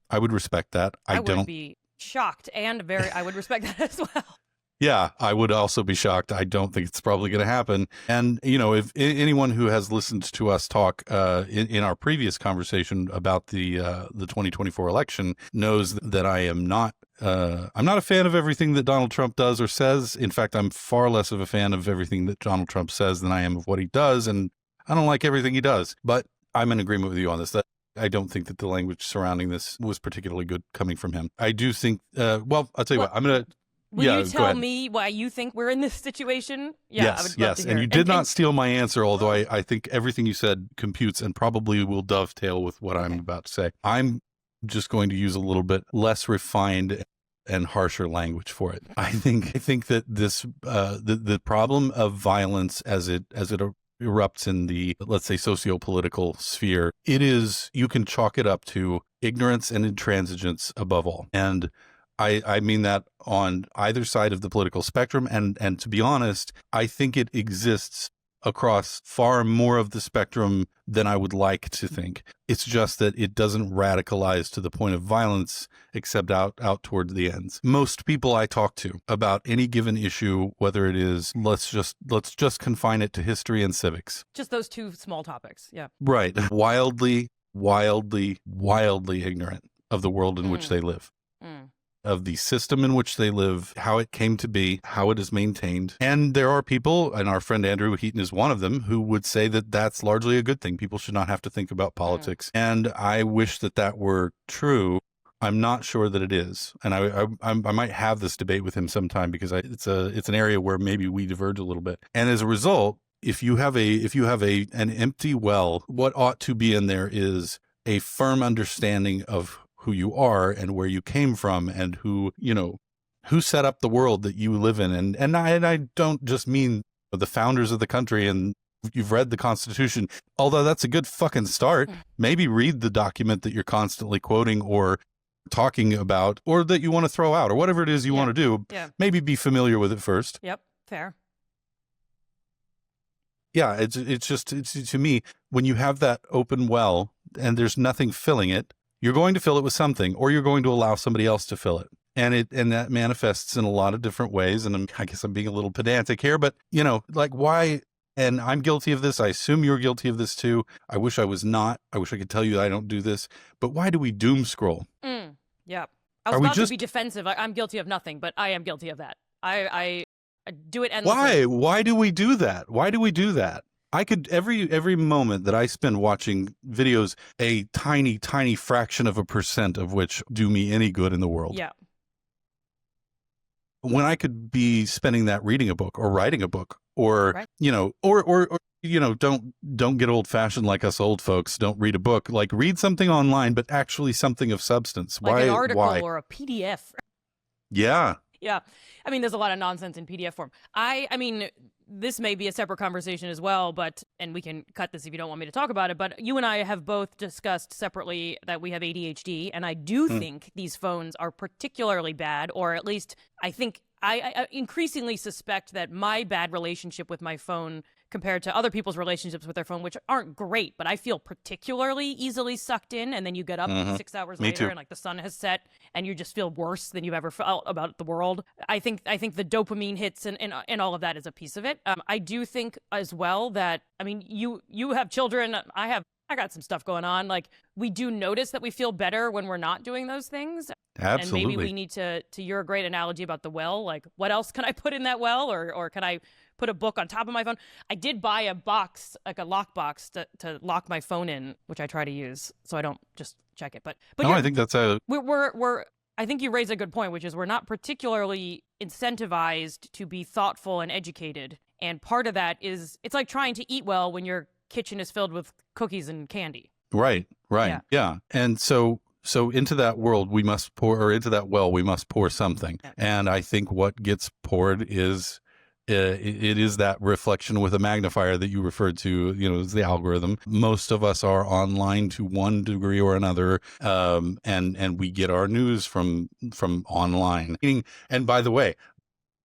I would respect that. I would be shocked and I would respect that as well. Yeah, I would also be shocked. I don't think it's probably going to happen. And, if anyone who has listened to us talk in our previous conversation about the 2024 election knows that I'm not a fan of everything that Donald Trump does or says. In fact, I'm far less of a fan of everything that Donald Trump says than I am of what he does. And I don't like everything he does. But I'm in agreement with you on this. That I don't think that the language surrounding this was particularly good coming from him. I do think, I'll tell you what, I'm going to... Will you tell me why you think we're in this situation? Yeah, yes, I would love to hear. And you did not steal my answer, although I think everything you said computes and probably will dovetail with what I'm about to say. I'm just going to use a little bit less refined and harsher language for it. I think that this the problem of violence as it erupts in the, let's say, socio-political sphere, you can chalk it up to ignorance and intransigence above all. And I mean that on either side of the political spectrum. And to be honest, I think it exists across far more of the spectrum than I would like to think. It's just that it doesn't radicalize to the point of violence, except out toward the ends. Most people I talk to about any given issue, whether it is, let's just confine it to history and civics. Just those two small topics. Yeah. Right. Wildly ignorant of the world in which they live. Of the system in which they live, how it came to be, how it is maintained. And there are people, and our friend Andrew Heaton is one of them, who would say that that's largely a good thing. People should not have to think about politics. And I wish that were true. I'm not sure that it is. And I might have this debate with him sometime, because it's an area where maybe we diverge a little bit. And as a result, if you have an empty well, what ought to be in there is a firm understanding of who you are and where you came from and who set up the world that you live in. And I don't just mean the founders of the country and you've read the Constitution, although that's a good fucking start. Maybe read the document that you're constantly quoting or talking about, or that you want to throw out, or whatever it is you want to do. Yeah. Maybe be familiar with it first. Yep. Fair. Yeah. It's to me, when you have that open well and there's nothing filling it, you're going to fill it with something, or you're going to allow somebody else to fill it. And that manifests in a lot of different ways. And I guess I'm being a little pedantic here, but like why? And I'm guilty of this. I assume you're guilty of this too. I wish I was not. I wish I could tell you that I don't do this. But why do we doom scroll? Yeah. I was about to be defensive. I'm guilty of nothing, but I am guilty of that. I do it endlessly. Why do we do that? Why do we do that? I could every moment that I spend watching videos, a tiny, tiny fraction of a % of which do me any good in the world. Yeah. When I could be spending that reading a book or writing a book or, right. or don't get old fashioned like us old folks. Don't read a book, like read something online, but actually something of substance. Like an article or a PDF. Yeah. Yeah. I mean, there's a lot of nonsense in PDF form. I mean, this may be a separate conversation as well, and we can cut this if you don't want me to talk about it, but you and I have both discussed separately that we have ADHD, and I do think these phones are particularly bad, or at least I think I increasingly suspect that my bad relationship with my phone compared to other people's relationships with their phone, which aren't great, but I feel particularly easily sucked in, and then you get up 6 hours later and like the sun has set and you just feel worse than you've ever felt about the world. I think the dopamine hits and all of that is a piece of it. I do think as well that, I mean, you have children, I got some stuff going on. Like, we do notice that we feel better when we're not doing those things. Absolutely. And maybe we need to your great analogy about the well, like what else can I put in that well, or can I put a book on top of my phone? I did buy a box, like a lock box to lock my phone in, which I try to use so I don't just check it. But no, I think that's we're I think you raise a good point, which is we're not particularly incentivized to be thoughtful and educated. And part of that is it's like trying to eat well when your kitchen is filled with cookies and candy. Right. Yeah. And so into that world we must pour, or into that well we must pour something. Yeah. And I think what gets poured is it is that reflection with a magnifier that you referred to, is the algorithm. Most of us are online to one degree or another, and we get our news from online. And by the way,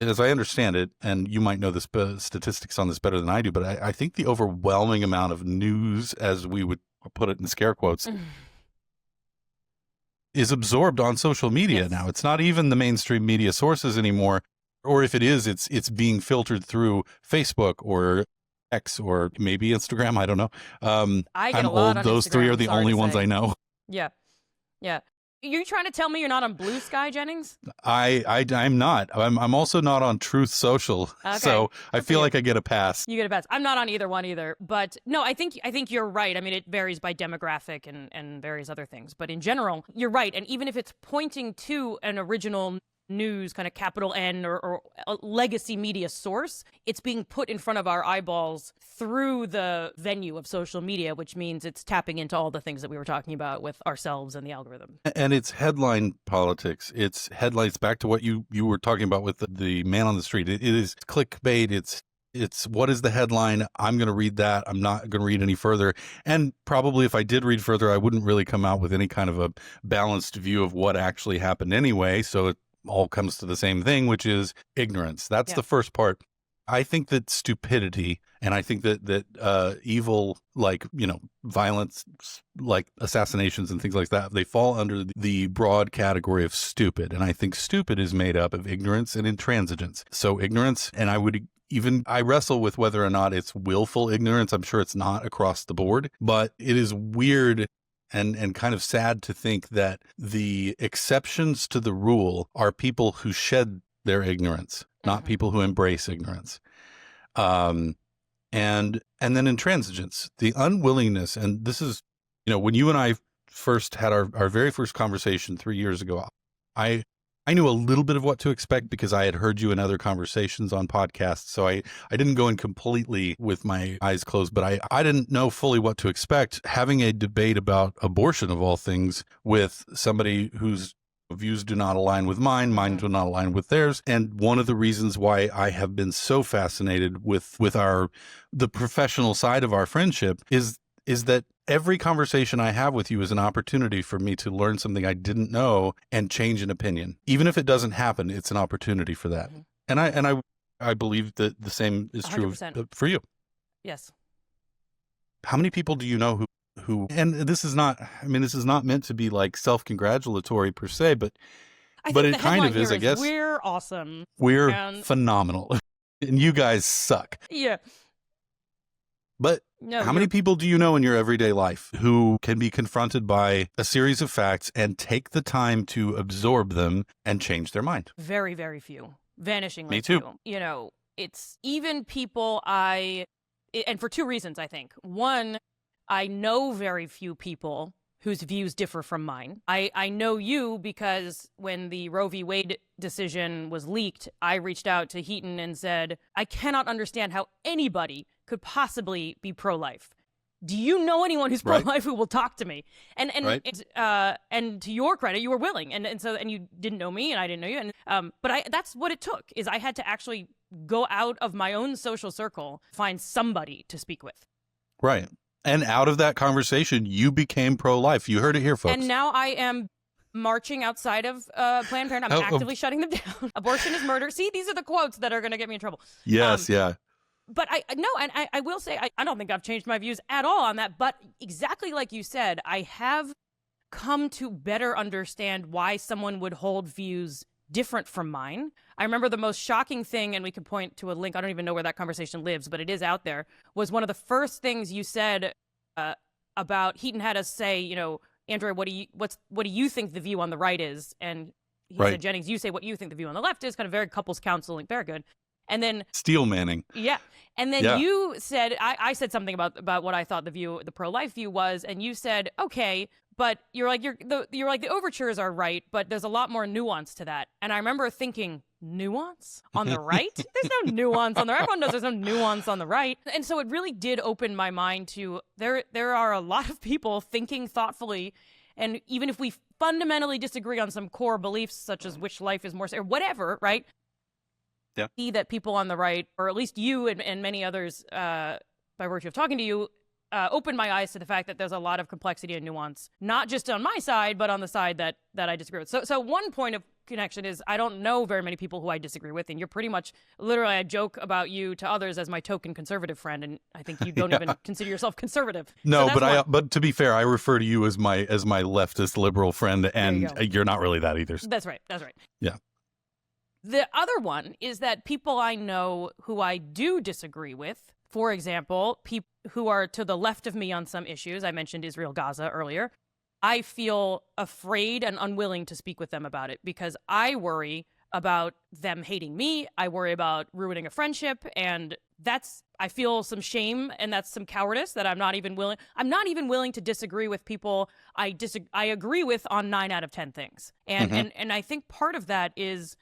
as I understand it, and you might know the statistics on this better than I do, but I think the overwhelming amount of news, as we would put it in scare quotes, is absorbed on social media now. It's not even the mainstream media sources anymore. Or if it is, it's being filtered through Facebook or X or maybe Instagram. I don't know. I get I'm a lot old. on Those Instagram, three are the only ones I know. Yeah. You trying to tell me you're not on Blue Sky, Jennings? I'm not. I'm also not on Truth Social. Okay. So I feel like I get a pass. You get a pass. I'm not on either one either. But no, I think you're right. I mean, it varies by demographic and various other things. But in general, you're right. And even if it's pointing to an original news, kind of capital N or a legacy media source, it's being put in front of our eyeballs through the venue of social media, which means it's tapping into all the things that we were talking about with ourselves and the algorithm. And it's headline politics. It's headlines, back to what you were talking about with the man on the street. It is clickbait. It's what is the headline? I'm going to read that. I'm not going to read any further. And probably if I did read further, I wouldn't really come out with any kind of a balanced view of what actually happened anyway. So it all comes to the same thing, which is ignorance. That's the first part. I think that stupidity, and I think that evil, like, violence, like assassinations and things like that, they fall under the broad category of stupid. And I think stupid is made up of ignorance and intransigence. So ignorance, and I wrestle with whether or not it's willful ignorance. I'm sure it's not across the board, but it is weird and kind of sad to think that the exceptions to the rule are people who shed their ignorance, not people who embrace ignorance. And then intransigence, the unwillingness. And this is, when you and I first had our very first conversation 3 years ago, I I knew a little bit of what to expect because I had heard you in other conversations on podcasts. So I didn't go in completely with my eyes closed, but I didn't know fully what to expect. Having a debate about abortion, of all things, with somebody whose views do not align with mine do not align with theirs. And one of the reasons why I have been so fascinated with the professional side of our friendship is that every conversation I have with you is an opportunity for me to learn something I didn't know and change an opinion. Even if it doesn't happen, it's an opportunity for that. And I believe that the same is true 100%. for you. Yes. How many people do you know who, and this is not meant to be like self-congratulatory per se, but it kind of is, I guess. We're awesome. We're phenomenal. And you guys suck. Yeah. But No, how many people do you know in your everyday life who can be confronted by a series of facts and take the time to absorb them and change their mind? Very, very few. Vanishingly Me too. few. You know, it's even people and for two reasons, I think. One, I know very few people whose views differ from mine. I know you because when the Roe v. Wade decision was leaked, I reached out to Heaton and said, I cannot understand how anybody could possibly be pro-life. Do you know anyone who's pro-life who will talk to me? And to your credit, you were willing, and you didn't know me, and I didn't know you, and that's what it took. Is I had to actually go out of my own social circle, find somebody to speak with. Right, and out of that conversation, you became pro-life. You heard it here, folks. And now I am marching outside of Planned Parenthood. I'm actively shutting them down. Abortion is murder. See, these are the quotes that are going to get me in trouble. Yes, yeah. But I will say, I don't think I've changed my views at all on that. But exactly like you said, I have come to better understand why someone would hold views different from mine. I remember the most shocking thing, and we could point to a link, I don't even know where that conversation lives, but it is out there, was one of the first things you said about Heaton had us say, you know, Andrea, what do you think the view on the right is? And he said, Jennings, you say what you think the view on the left is, kind of very couples counseling, very good. And then Steel manning. Yeah. And then you said, I said something about what I thought the pro-life view was, and you said, okay, but you're like the overtures are right, but there's a lot more nuance to that. And I remember thinking, nuance on the right? There's no nuance on the right. Everyone knows there's no nuance on the right. And so it really did open my mind to there are a lot of people thinking thoughtfully, and even if we fundamentally disagree on some core beliefs such as which life is more or whatever, right? Yeah. See that people on the right, or at least you and many others, by virtue of talking to you, opened my eyes to the fact that there's a lot of complexity and nuance, not just on my side, but on the side that I disagree with. So one point of connection is I don't know very many people who I disagree with, and you're pretty much, literally, I joke about you to others as my token conservative friend, and I think you don't even consider yourself conservative. No, so but to be fair, I refer to you as my leftist liberal friend, and you're not really that either. That's right. Yeah. The other one is that people I know who I do disagree with, for example, people who are to the left of me on some issues, I mentioned Israel-Gaza earlier, I feel afraid and unwilling to speak with them about it because I worry about them hating me. I worry about ruining a friendship, and I feel some shame, and that's some cowardice that I'm not even willing to disagree with people I agree with on 9 out of 10 things. And I think part of that is,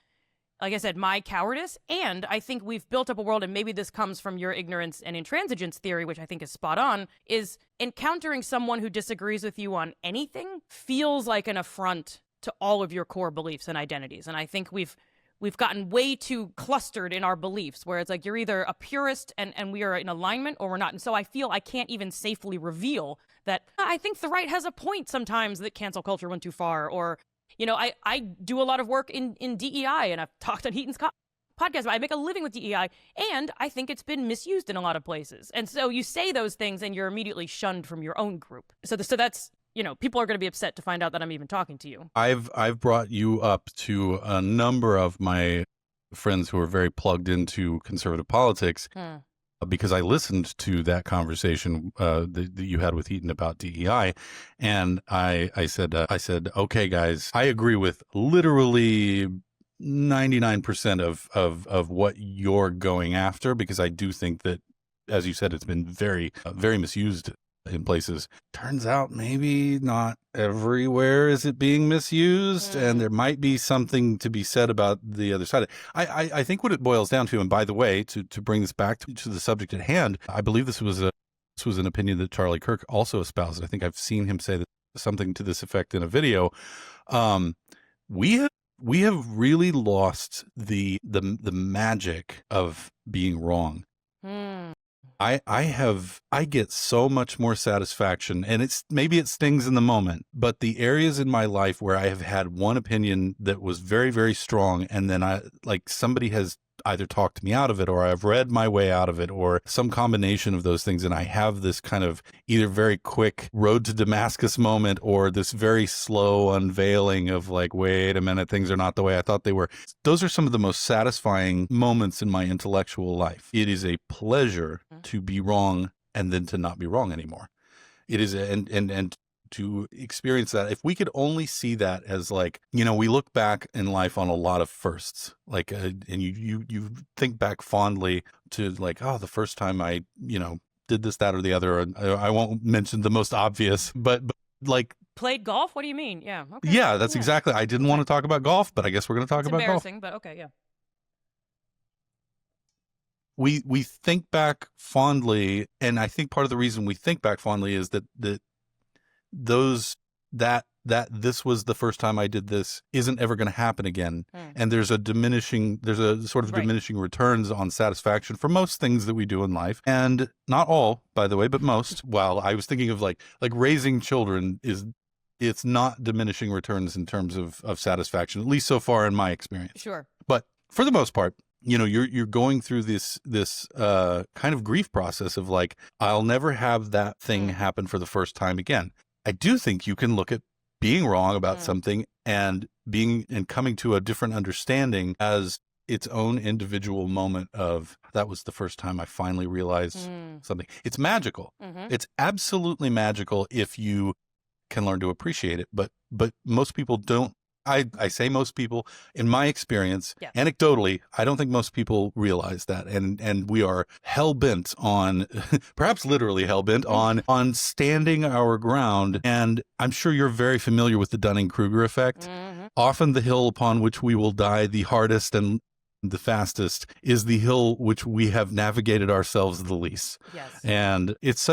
like I said, my cowardice, and I think we've built up a world, and maybe this comes from your ignorance and intransigence theory, which I think is spot on, is encountering someone who disagrees with you on anything feels like an affront to all of your core beliefs and identities. And I think we've gotten way too clustered in our beliefs, where it's like you're either a purist and we are in alignment, or we're not. And so I feel I can't even safely reveal that I think the right has a point sometimes that cancel culture went too far, or you know, I do a lot of work in DEI, and I've talked on Heaton's podcast, but I make a living with DEI, and I think it's been misused in a lot of places. And so you say those things, and you're immediately shunned from your own group. So that's, you know, people are going to be upset to find out that I'm even talking to you. I've brought you up to a number of my friends who are very plugged into conservative politics. Because I listened to that conversation that you had with Heaton about DEI, and I said, okay, guys, I agree with literally 99% of what you're going after, because I do think that, as you said, it's been very, very misused in places. Turns out maybe not everywhere is it being misused, and there might be something to be said about the other side. I think what it boils down to, and by the way, to bring this back to the subject at hand, I believe this was an opinion that Charlie Kirk also espoused. I think I've seen him say that, something to this effect in a video. We have really lost the magic of being wrong. I get so much more satisfaction, and maybe it stings in the moment, but the areas in my life where I have had one opinion that was very, very strong, and then somebody has either talked me out of it, or I've read my way out of it, or some combination of those things, and I have this kind of either very quick road to Damascus moment, or this very slow unveiling of like, wait a minute, things are not the way I thought they were. Those are some of the most satisfying moments in my intellectual life. It is a pleasure to be wrong and then to not be wrong anymore. It is, and to experience that. If we could only see that as like, we look back in life on a lot of firsts, like, and you think back fondly to like, oh, the first time I, did this, that, or the other. And I won't mention the most obvious, but like, played golf? What do you mean? Yeah. Okay. Yeah, that's exactly. I didn't want to talk about golf, but I guess we're going to talk about golf. Embarrassing, but okay, yeah. We think back fondly, and I think part of the reason we think back fondly is that this was the first time I did this isn't ever going to happen again. And there's a sort of diminishing returns on satisfaction for most things that we do in life. And not all, by the way, but most. While I was thinking of like raising children it's not diminishing returns in terms of satisfaction, at least so far in my experience. Sure. But for the most part, you're going through this kind of grief process of like, I'll never have that thing happen for the first time again. I do think you can look at being wrong about something and coming to a different understanding as its own individual moment of, that was the first time I finally realized something. It's magical. It's absolutely magical if you can learn to appreciate it. But most people don't. I say most people, in my experience, anecdotally, I don't think most people realize that. And we are hell-bent on, perhaps literally hell-bent on standing our ground. And I'm sure you're very familiar with the Dunning-Kruger effect. Often the hill upon which we will die the hardest and the fastest is the hill which we have navigated ourselves the least. Yes. And it's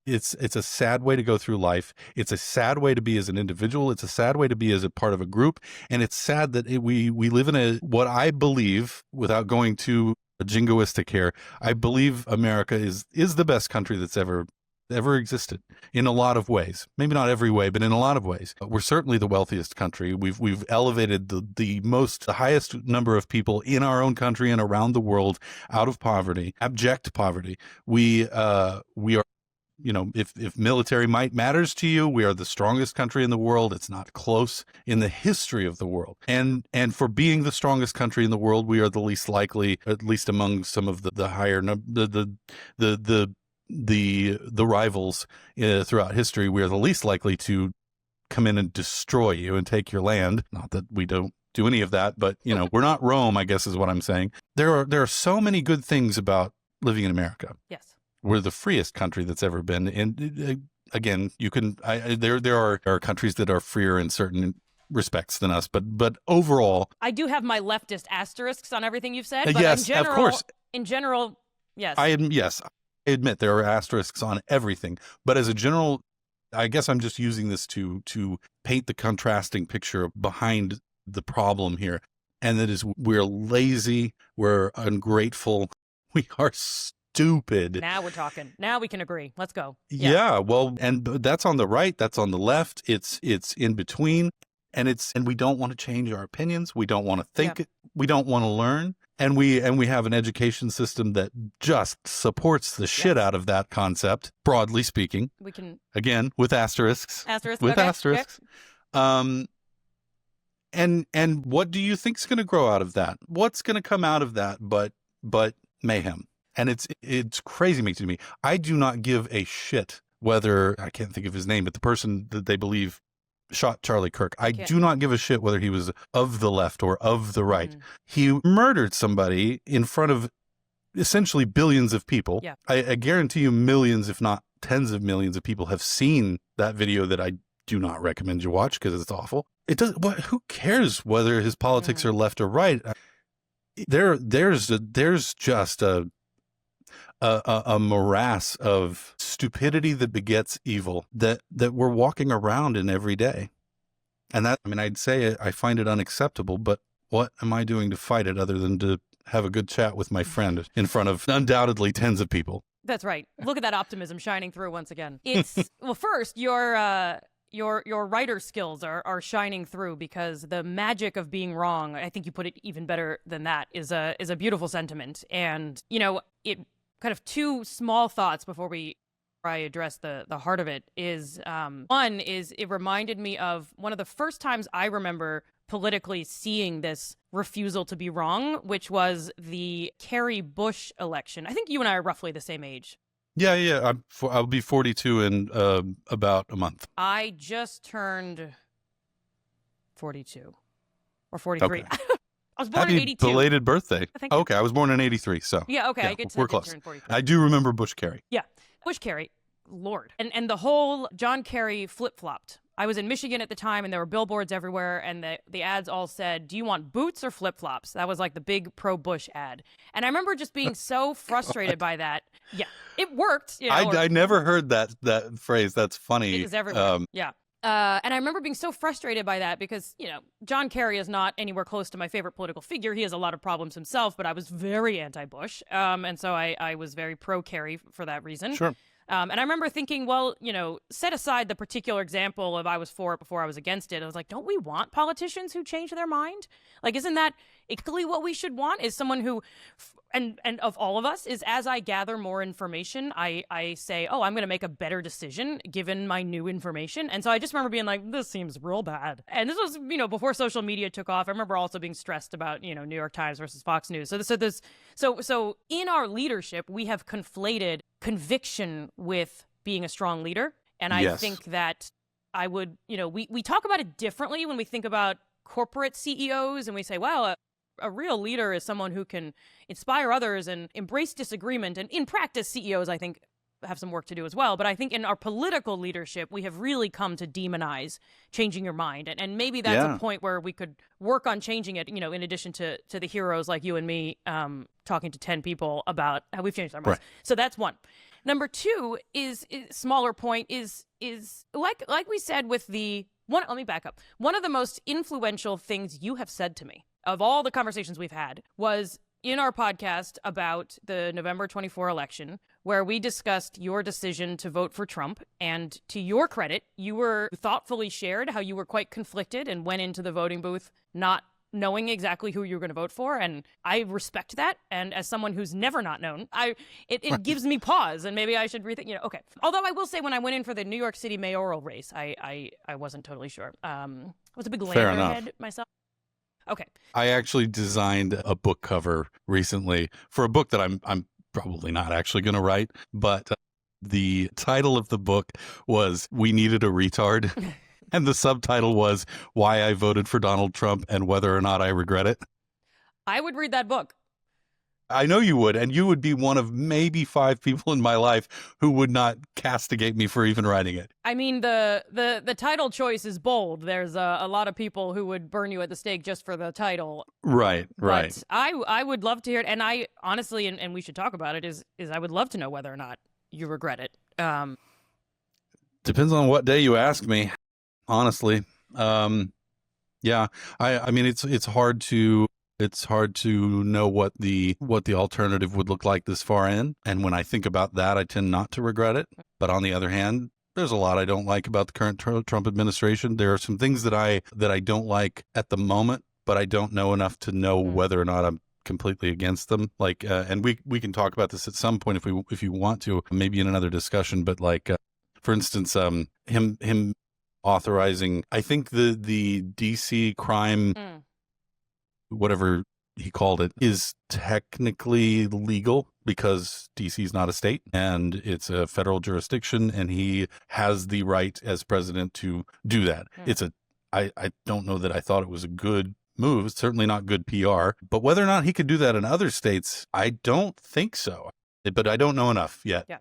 it's a sad way to go through life. It's a sad way to be as an individual. It's a sad way to be as a part of a group. And it's sad that we live in what I believe, without going too jingoistic here, I believe America is the best country that's ever existed in a lot of ways. Maybe not every way, but in a lot of ways. We're certainly the wealthiest country. We've elevated the highest number of people in our own country and around the world out of poverty, abject poverty. We are, if military might matters to you, we are the strongest country in the world. It's not close in the history of the world. And for being the strongest country in the world, we are the least likely, at least among some of the higher, the rivals throughout history, we are the least likely to come in and destroy you and take your land. Not that we don't do any of that, but we're not Rome, I guess is what I'm saying. There are so many good things about living in America. Yes. We're the freest country that's ever been. And again, there are countries that are freer in certain respects than us, but overall, I do have my leftist asterisks on everything you've said. But yes, of course. In general, yes. I admit there are asterisks on everything, but as a general, I guess I'm just using this to paint the contrasting picture behind the problem here, and that is we're lazy, we're ungrateful, we are stupid. Now we're talking. Now we can agree. Let's go. Yeah, well, and that's on the right, that's on the left. It's in between, and we don't want to change our opinions. We don't want to think. We don't want to learn. And we have an education system that just supports the shit out of that concept, broadly speaking. We can, again, with asterisks. Asterisks. And what do you think's going to grow out of that? What's going to come out of that but mayhem? And it's crazy to me. I do not give a shit whether, I can't think of his name, but the person that they believe shot Charlie Kirk. I do not give a shit whether he was of the left or of the right. He murdered somebody in front of essentially billions of people. Yeah. I guarantee you millions, if not tens of millions of people have seen that video that I do not recommend you watch because it's awful. It does. What? Who cares whether his politics are left or right? There's just a morass of stupidity that begets evil that we're walking around in every day. And that, I mean, I'd say I find it unacceptable, but what am I doing to fight it other than to have a good chat with my friend in front of undoubtedly tens of people? That's right. Look at that optimism shining through once again. It's well, first, your writer skills are shining through, because the magic of being wrong, I think you put it even better than that, is a beautiful sentiment. And, you know, it kind of two small thoughts before I address the heart of it is, one is it reminded me of one of the first times I remember politically seeing this refusal to be wrong, which was the Kerry Bush election. I think you and I are roughly the same age. Yeah. I'll be 42 in about a month. I just turned 42 or 43. Okay. I was born Happy in 82. belated birthday. Thank you. Okay, I was born in 83, so. Yeah, okay. Yeah, I get we're to close. turn 43. I do remember Bush Kerry. Yeah. Bush Kerry, Lord. And the whole John Kerry flip-flopped. I was in Michigan at the time, and there were billboards everywhere, and the ads all said, "Do you want boots or flip-flops?" That was like the big pro-Bush ad. And I remember just being so frustrated by that. Yeah, it worked. You know, I never heard that phrase. That's funny. it is everywhere. Yeah. And I remember being so frustrated by that because, you know, John Kerry is not anywhere close to my favorite political figure. He has a lot of problems himself, but I was very anti-Bush. And so I was very pro-Kerry for that reason. Sure. And I remember thinking, well, you know, set aside the particular example of I was for it before I was against it. I was like, don't we want politicians who change their mind? Like, isn't that equally what we should want? Is someone who, and of all of us, is as I gather more information, I say, oh, I'm going to make a better decision given my new information. And so I just remember being like, this seems real bad. And this was, you know, before social media took off. I remember also being stressed about, you know, New York Times versus Fox News. So in our leadership, we have conflated conviction with being a strong leader. And I Yes. think that I would, you know, we talk about it differently when we think about corporate CEOs, and we say, well, a real leader is someone who can inspire others and embrace disagreement. And in practice, CEOs, I think, have some work to do as well. But I think in our political leadership, we have really come to demonize changing your mind. And maybe that's Yeah. a point where we could work on changing it, you know, in addition to the heroes like you and me talking to 10 people about how we've changed our minds. Right. So that's one. Number two is smaller point is like we said with the one. Let me back up. One of the most influential things you have said to me of all the conversations we've had was in our podcast about the November 24 election, where we discussed your decision to vote for Trump. And to your credit, you were thoughtfully shared how you were quite conflicted and went into the voting booth not knowing exactly who you were going to vote for. And I respect that. And as someone who's never not known, it gives me pause, and maybe I should rethink, you know, okay. Although I will say when I went in for the New York City mayoral race, I wasn't totally sure. I was a big Fair enough. Landry head myself. Okay. I actually designed a book cover recently for a book that I'm probably not actually going to write, but the title of the book was "We Needed a Retard." And the subtitle was "Why I Voted for Donald Trump and Whether or Not I Regret It." I would read that book. I know you would, and you would be one of maybe 5 people in my life who would not castigate me for even writing it. I mean, the title choice is bold. There's a lot of people who would burn you at the stake just for the title. Right. But I would love to hear it, and I honestly, and we should talk about it, is I would love to know whether or not you regret it. Depends on what day you ask me, honestly. Yeah, I mean, it's hard to know what the alternative would look like this far in. And when I think about that, I tend not to regret it. But on the other hand, there's a lot I don't like about the current Trump administration. There are some things that I don't like at the moment, but I don't know enough to know whether or not I'm completely against them. Like, and we can talk about this at some point if you want to, maybe in another discussion. But like, for instance, him authorizing, I think the DC crime, whatever he called it, is technically legal because DC is not a state and it's a federal jurisdiction, and he has the right as president to do that. I don't know that I thought it was a good move. It's certainly not good PR, but whether or not he could do that in other states, I don't think so. But I don't know enough yet. Yeah.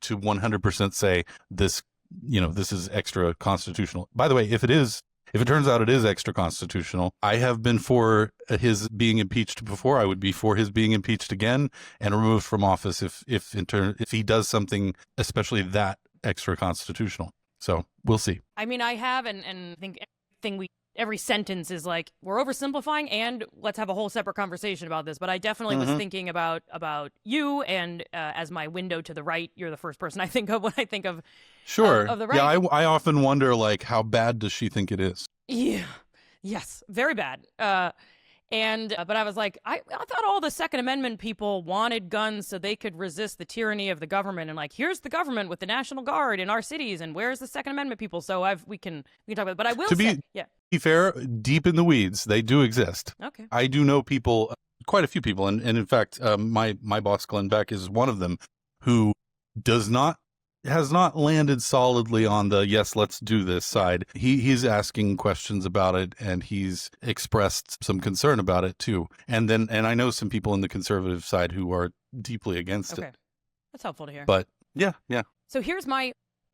to 100% say this, this is extra constitutional. By the way, if it turns out it is extra constitutional, I have been for his being impeached before. I would be for his being impeached again and removed from office if he does something especially that extra constitutional. So we'll see. I mean, I have, and I think every sentence is like, we're oversimplifying, and let's have a whole separate conversation about this. But I definitely was thinking about you, and as my window to the right, you're the first person I think of when I think of of the right. Yeah, I often wonder, like, how bad does she think it is? Yeah. Yes. Very bad. But I was like, I thought all the Second Amendment people wanted guns so they could resist the tyranny of the government. And like, here's the government with the National Guard in our cities, and where's the Second Amendment people? So we can talk about it. But I will say, yeah. To be fair, deep in the weeds, they do exist. Okay. I do know people, quite a few people, and in fact, my boss Glenn Beck is one of them, who has not landed solidly on the yes, let's do this side. He's asking questions about it, and he's expressed some concern about it too. And I know some people in the conservative side who are deeply against it. That's helpful to hear. But yeah. So here's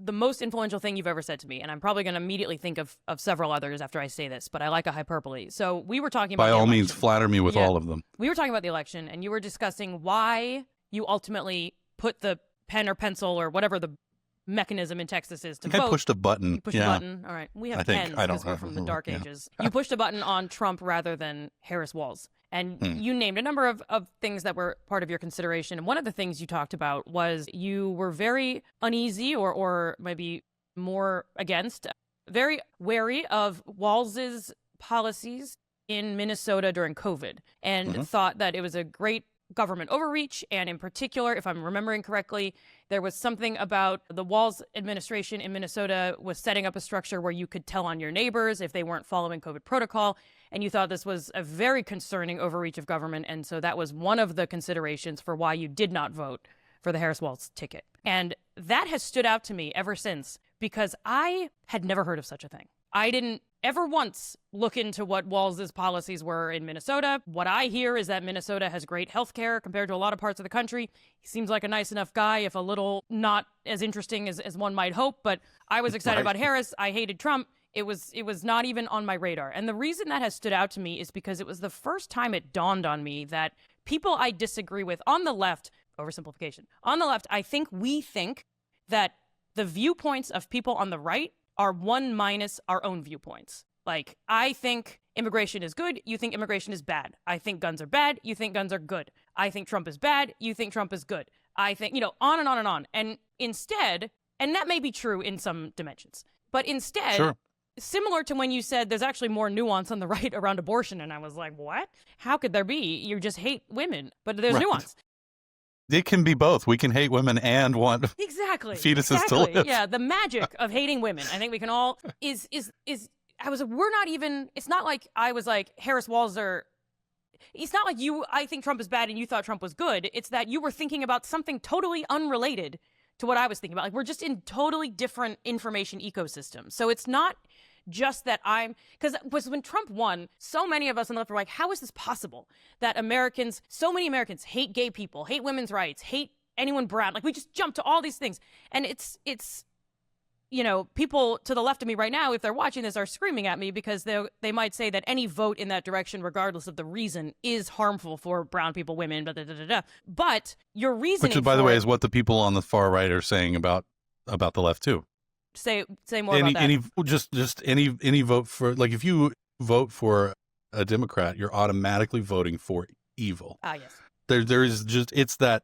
the most influential thing you've ever said to me, and I'm probably going to immediately think of several others after I say this, but I like a hyperbole. So we were talking about by the all election. means, flatter me with all of them. We were talking about the election, and you were discussing why you ultimately put the pen or pencil or whatever the mechanism in Texas is to vote. I pushed a button. You pushed a button. All right. We have pens because we're from the dark ages. You pushed a button on Trump rather than Harris Walz. And you named a number of things that were part of your consideration. And one of the things you talked about was you were very uneasy or maybe more against, very wary of Walz's policies in Minnesota during COVID, and thought that it was a great government overreach. And in particular, if I'm remembering correctly, there was something about the Walz administration in Minnesota was setting up a structure where you could tell on your neighbors if they weren't following COVID protocol. And you thought this was a very concerning overreach of government. And so that was one of the considerations for why you did not vote for the Harris Walz ticket. And that has stood out to me ever since, because I had never heard of such a thing. I didn't ever once look into what Walz's policies were in Minnesota. What I hear is that Minnesota has great health care compared to a lot of parts of the country. He seems like a nice enough guy, if a little not as interesting as one might hope. But I was excited about Harris. I hated Trump. It was not even on my radar. And the reason that has stood out to me is because it was the first time it dawned on me that people I disagree with on the left, oversimplification, on the left, I think we think that the viewpoints of people on the right are one minus our own viewpoints. Like, I think immigration is good, you think immigration is bad. I think guns are bad, you think guns are good. I think Trump is bad, you think Trump is good. I think, on and on and on. And instead, and that may be true in some dimensions, but instead, similar to when you said there's actually more nuance on the right around abortion, and I was like, what? How could there be? You just hate women, but there's nuance. It can be both. We can hate women and want fetuses to live. Yeah, the magic of hating women. I think we can all we're not even, it's not like I was like Harris Walzer. It's not like I think Trump is bad and you thought Trump was good. It's that you were thinking about something totally unrelated to what I was thinking about. Like, we're just in totally different information ecosystems. So it's not just that because when Trump won, so many of us on the left were like, how is this possible that so many Americans hate gay people, hate women's rights, hate anyone brown? Like, we just jump to all these things. And it's people to the left of me right now, if they're watching this, are screaming at me because they might say that any vote in that direction, regardless of the reason, is harmful for brown people, women, blah, blah, blah, blah, blah. But your reasoning, which, by the way, is what the people on the far right are saying about the left too. Say more about that. Any vote for, like, if you vote for a Democrat, you're automatically voting for evil. Ah, yes. There is just, it's that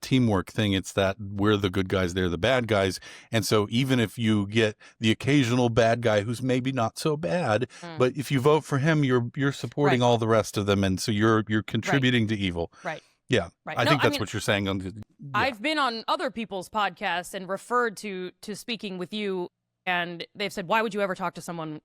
teamwork thing. It's that we're the good guys, they're the bad guys. And so even if you get the occasional bad guy who's maybe not so bad, but if you vote for him, you're supporting all the rest of them. And so you're contributing to evil. Right. Yeah. Right. I think that's what you're saying. I've been on other people's podcasts and referred to speaking with you, and they've said, why would you ever talk to someone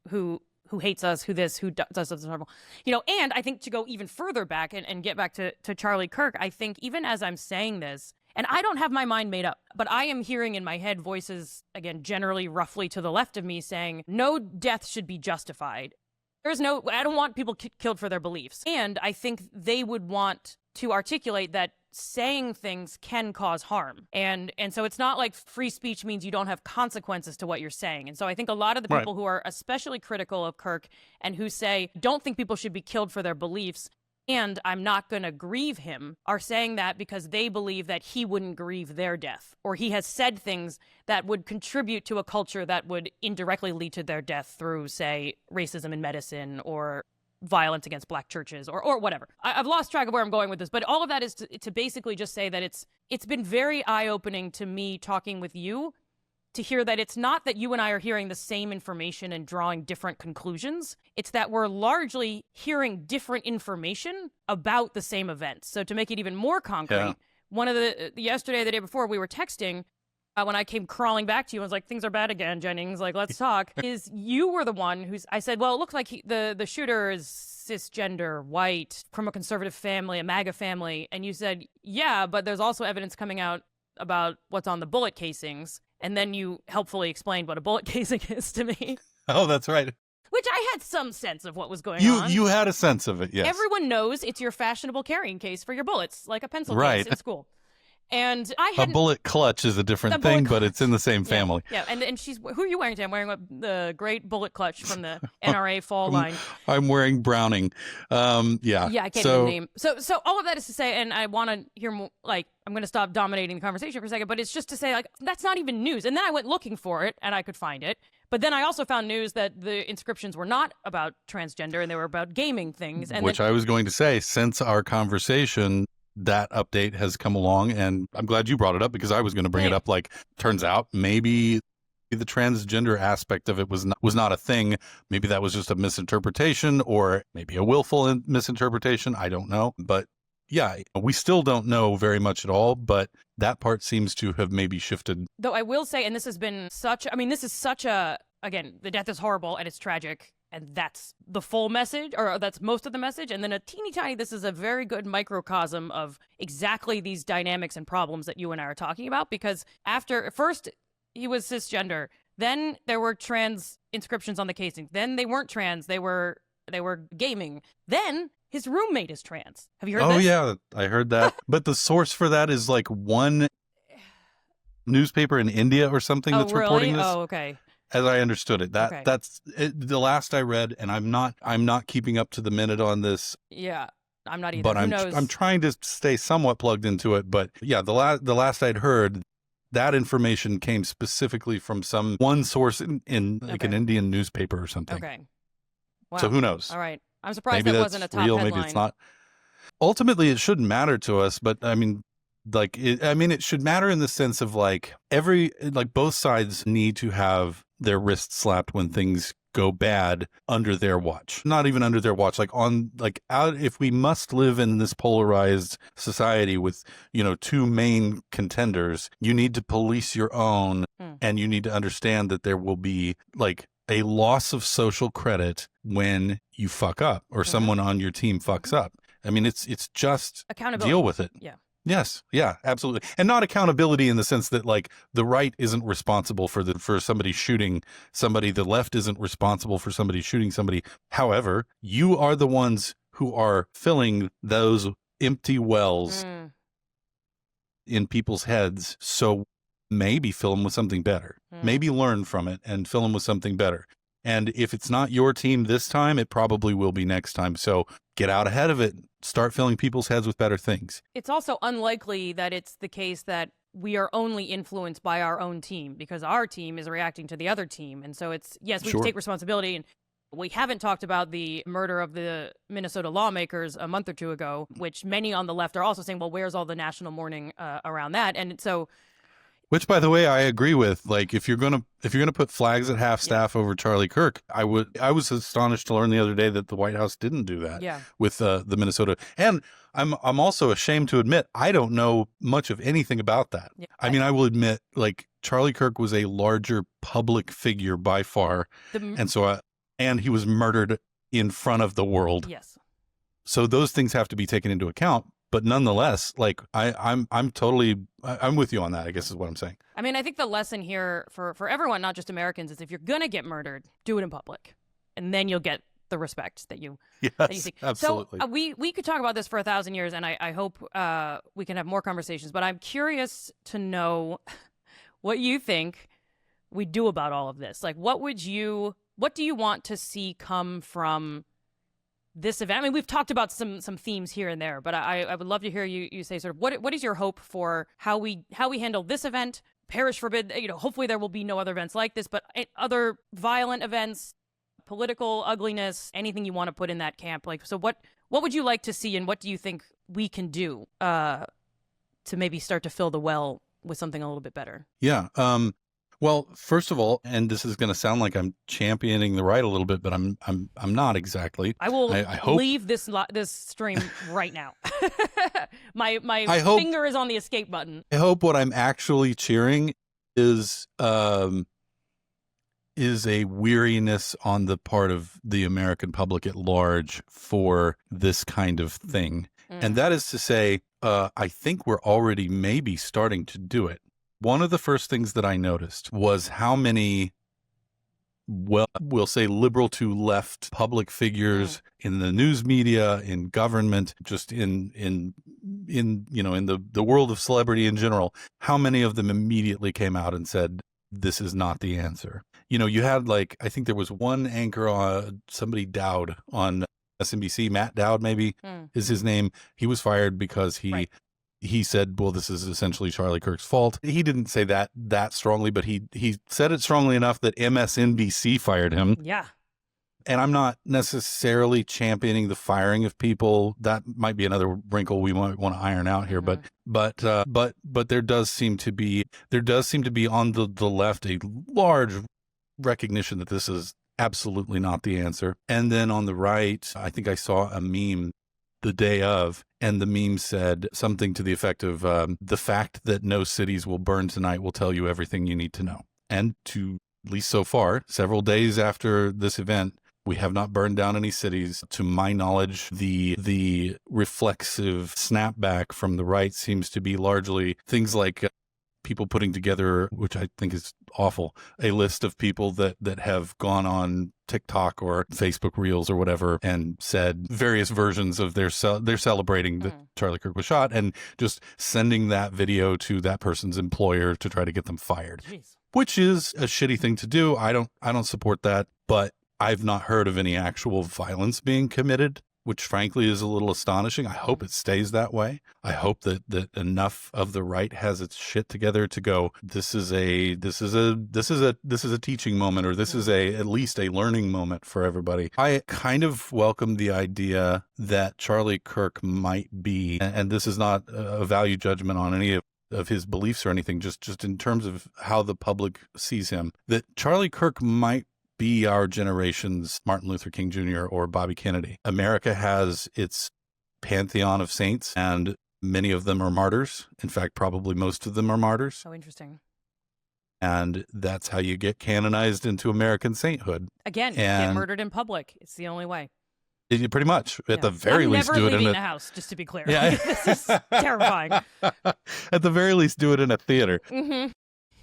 who hates us, who does something horrible? And I think to go even further back and get back to Charlie Kirk, I think even as I'm saying this, and I don't have my mind made up, but I am hearing in my head voices, again, generally roughly to the left of me, saying no death should be justified. I don't want people killed for their beliefs. And I think they would want to articulate that saying things can cause harm. And so it's not like free speech means you don't have consequences to what you're saying. And so I think a lot of the people who are especially critical of Kirk and who say, don't think people should be killed for their beliefs, and I'm not going to grieve him, are saying that because they believe that he wouldn't grieve their death, or he has said things that would contribute to a culture that would indirectly lead to their death through, say, racism in medicine or violence against black churches or whatever. I've lost track of where I'm going with this, but all of that is to basically just say that it's been very eye-opening to me talking with you to hear that it's not that you and I are hearing the same information and drawing different conclusions. It's that we're largely hearing different information about the same events. So to make it even more concrete, one of the day before, we were texting. When I came crawling back to you, I was like, things are bad again, Jennings. Like, let's talk. Is you were the one I said, well, it looks like the shooter is cisgender, white, from a conservative family, a MAGA family. And you said, yeah, but there's also evidence coming out about what's on the bullet casings. And then you helpfully explained what a bullet casing is to me. Oh, that's right. Which I had some sense of what was going on. You had a sense of it, yes. Everyone knows it's your fashionable carrying case for your bullets, like a pencil case in school. And a bullet clutch is a different thing, but it's in the same family. Yeah. And she's, who are you wearing today? I'm wearing the great bullet clutch from the NRA fall line. I'm wearing Browning. Yeah, I can't even name. So all of that is to say, and I want to hear more, like, I'm going to stop dominating the conversation for a second, but it's just to say, like, that's not even news. And then I went looking for it, and I could find it. But then I also found news that the inscriptions were not about transgender, and they were about gaming things. And which I was going to say, since our conversation, that update has come along, and I'm glad you brought it up because I was going to bring it up. Like, turns out maybe the transgender aspect of it was not a thing. Maybe that was just a misinterpretation, or maybe a willful misinterpretation. I don't know. But yeah, we still don't know very much at all, but that part seems to have maybe shifted. Though I will say, and this has been this is such a, again, the death is horrible and it's tragic. And that's the full message, or that's most of the message. And then a teeny tiny, this is a very good microcosm of exactly these dynamics and problems that you and I are talking about. Because first he was cisgender, then there were trans inscriptions on the casing. Then they weren't trans, they were gaming. Then his roommate is trans. Have you heard this? Oh yeah, I heard that. But the source for that is like one newspaper in India or something that's reporting this. Oh, okay. As I understood it, that's it, the last I read, and I'm not keeping up to the minute on this. Yeah, I'm not either. But Who knows? I'm trying to stay somewhat plugged into it. But yeah, the last I'd heard, that information came specifically from one source in like an Indian newspaper or something. Okay. Wow. So who knows? All right. I'm surprised maybe that wasn't a top real, headline. Maybe it's not. Ultimately, it shouldn't matter to us, but I mean, it should matter in the sense of both sides need to have their wrists slapped when things go bad under their watch. Not even under their watch, if we must live in this polarized society with, two main contenders, you need to police your own, and you need to understand that there will be a loss of social credit when you fuck up or someone on your team fucks up. I mean, it's just accountability. Deal with it. Yeah. Yes. Yeah, absolutely. And not accountability in the sense that the right isn't responsible for somebody shooting somebody. The left isn't responsible for somebody shooting somebody. However, you are the ones who are filling those empty wells in people's heads. So maybe fill them with something better. Maybe learn from it and fill them with something better. And if it's not your team this time, it probably will be next time. So get out ahead of it. Start filling people's heads with better things. It's also unlikely that it's the case that we are only influenced by our own team, because our team is reacting to the other team. And so it's, yes, we take responsibility. And we haven't talked about the murder of the Minnesota lawmakers a month or two ago, which many on the left are also saying, well, where's all the national mourning around that? And so... Which, by the way, I agree with. If you're gonna put flags at half staff over Charlie Kirk, I was astonished to learn the other day that the White House didn't do that. With the Minnesota, and I'm also ashamed to admit I don't know much of anything about that. Yeah. I mean, I will admit, Charlie Kirk was a larger public figure by far, and he was murdered in front of the world. Yes. So those things have to be taken into account. But nonetheless, I'm with you on that, I guess is what I'm saying. I mean, I think the lesson here for everyone, not just Americans, is if you're going to get murdered, do it in public. And then you'll get the respect that you Yes, see. absolutely. So we could talk about this for 1,000 years, and I hope we can have more conversations. But I'm curious to know what you think we do about all of this. Like, what do you want to see come from this event? I mean, we've talked about some themes here and there, but I would love to hear you say sort of what is your hope for how we handle this event? Perish forbid, hopefully there will be no other events like this, but other violent events, political ugliness, anything you want to put in that camp. Like, so what would you like to see, and what do you think we can do to maybe start to fill the well with something a little bit better? Yeah. Well, first of all, and this is going to sound like I'm championing the right a little bit, but I'm not exactly. I will I hope... leave this stream right now. my hope... finger is on the escape button. I hope what I'm actually cheering is a weariness on the part of the American public at large for this kind of thing. And that is to say, I think we're already maybe starting to do it. One of the first things that I noticed was how many, well, we'll say liberal to left public figures in the news media, in government, just in the world of celebrity in general, how many of them immediately came out and said, this is not the answer. You had I think there was one anchor, somebody Dowd on SNBC, Matt Dowd maybe is his name. He was fired because he said, well, this is essentially Charlie Kirk's fault. He didn't say that strongly, but he said it strongly enough that MSNBC fired him. Yeah. And I'm not necessarily championing the firing of people. That might be another wrinkle we might want to iron out here. But there does seem to be on the left a large recognition that this is absolutely not the answer. And then on the right, I think I saw a meme the day of, and the meme said something to the effect of, the fact that no cities will burn tonight will tell you everything you need to know. And to, at least so far, several days after this event, we have not burned down any cities. To my knowledge, the reflexive snapback from the right seems to be largely things like people putting together, which I think is awful, a list of people that have gone on TikTok or Facebook Reels or whatever and said various versions of they're celebrating that Charlie Kirk was shot, and just sending that video to that person's employer to try to get them fired. Jeez. Which is a shitty thing to do. I don't support that, but I've not heard of any actual violence being committed, which frankly is a little astonishing. I hope it stays that way. I hope that enough of the right has its shit together to go, this is a teaching moment, or this is at least a learning moment for everybody. I kind of welcome the idea that Charlie Kirk might be, and this is not a value judgment on any of his beliefs or anything, just in terms of how the public sees him, that Charlie Kirk might be our generation's Martin Luther King Jr. or Bobby Kennedy. America has its pantheon of saints, and many of them are martyrs. In fact, probably most of them are martyrs. So interesting. And that's how you get canonized into American sainthood. Again, get murdered in public. It's the only way. Pretty much. At the very least, do it in the house, just to be clear. Yeah. This is terrifying. At the very least, do it in a theater. Mm-hmm.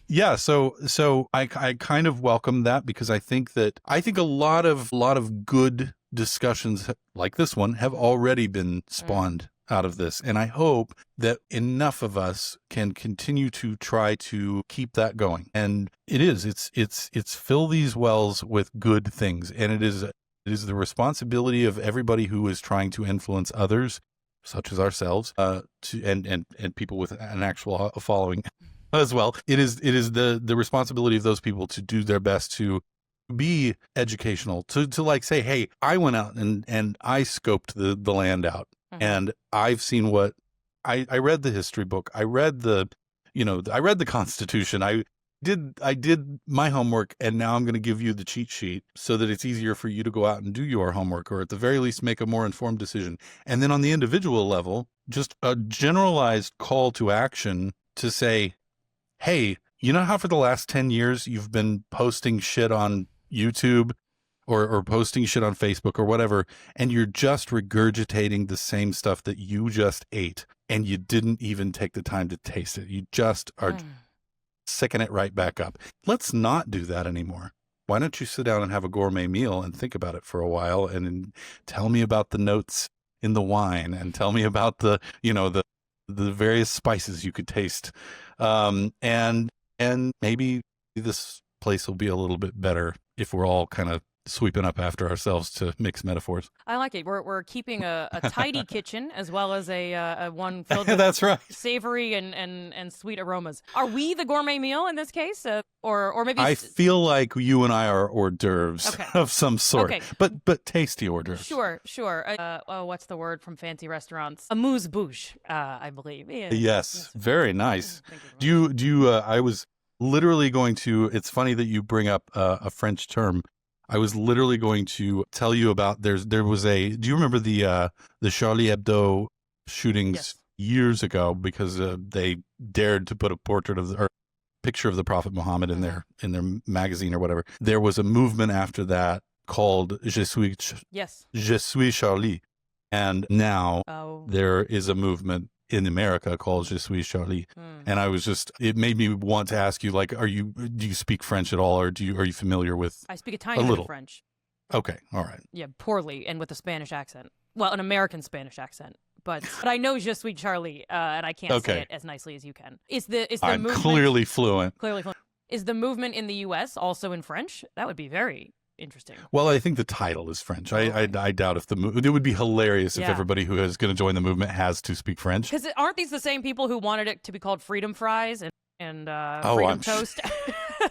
Yeah, so I kind of welcome that, because I think a lot of good discussions like this one have already been spawned out of this, and I hope that enough of us can continue to try to keep that going. And it's fill these wells with good things, and it is the responsibility of everybody who is trying to influence others, such as ourselves, and people with an actual following as well. It is the responsibility of those people to do their best to be educational, to say, hey, I went out and I scoped the land out, and I've seen what I read the history book, I read the Constitution, I did my homework, and now I'm going to give you the cheat sheet so that it's easier for you to go out and do your homework, or at the very least make a more informed decision. And then on the individual level, just a generalized call to action to say, hey, you know how for the last 10 years you've been posting shit on YouTube or posting shit on Facebook or whatever, and you're just regurgitating the same stuff that you just ate, and you didn't even take the time to taste it. You just are sicking it right back up. Let's not do that anymore. why don't you sit down and have a gourmet meal and think about it for a while and then tell me about the notes in the wine and tell me about the, the various spices you could taste. And maybe this place will be a little bit better if we're all kind of sweeping up after ourselves, to mix metaphors. I like it. We're keeping a tidy kitchen as well as a one filled with That's right. savory and sweet aromas. Are we the gourmet meal in this case, or maybe? I feel like you and I are hors d'oeuvres Okay. of some sort, Okay. but tasty hors d'oeuvres. Sure. What's the word from fancy restaurants? Amuse-bouche, I believe. Yeah. Yes, very nice. Thank you. Do you? I was literally going to. It's funny that you bring up a French term. I was literally going to tell you about. There was a. Do you remember the Charlie Hebdo shootings Yes. years ago, because they dared to put a portrait of or picture of the Prophet Muhammad in their magazine or whatever. There was a movement after that called Je suis Charlie, and now Oh. there is a movement in America called Je suis Charlie. And I was it made me want to ask you, like, do you speak French at all, or are you familiar with? I speak a tiny bit little. of French. Okay, all right. Yeah, poorly and with a Spanish accent. Well, an American Spanish accent. But I know Je suis Charlie, and I can't say Okay. it as nicely as you can. Is the I'm movement clearly fluent. clearly fluent. Is the movement in the U.S. also in French? That would be very interesting. Well, I think the title is French. I Okay. doubt if it would be hilarious if Yeah. everybody who is going to join the movement has to speak French. Because aren't these the same people who wanted it to be called Freedom Fries and Oh, Freedom I'm sure. Toast?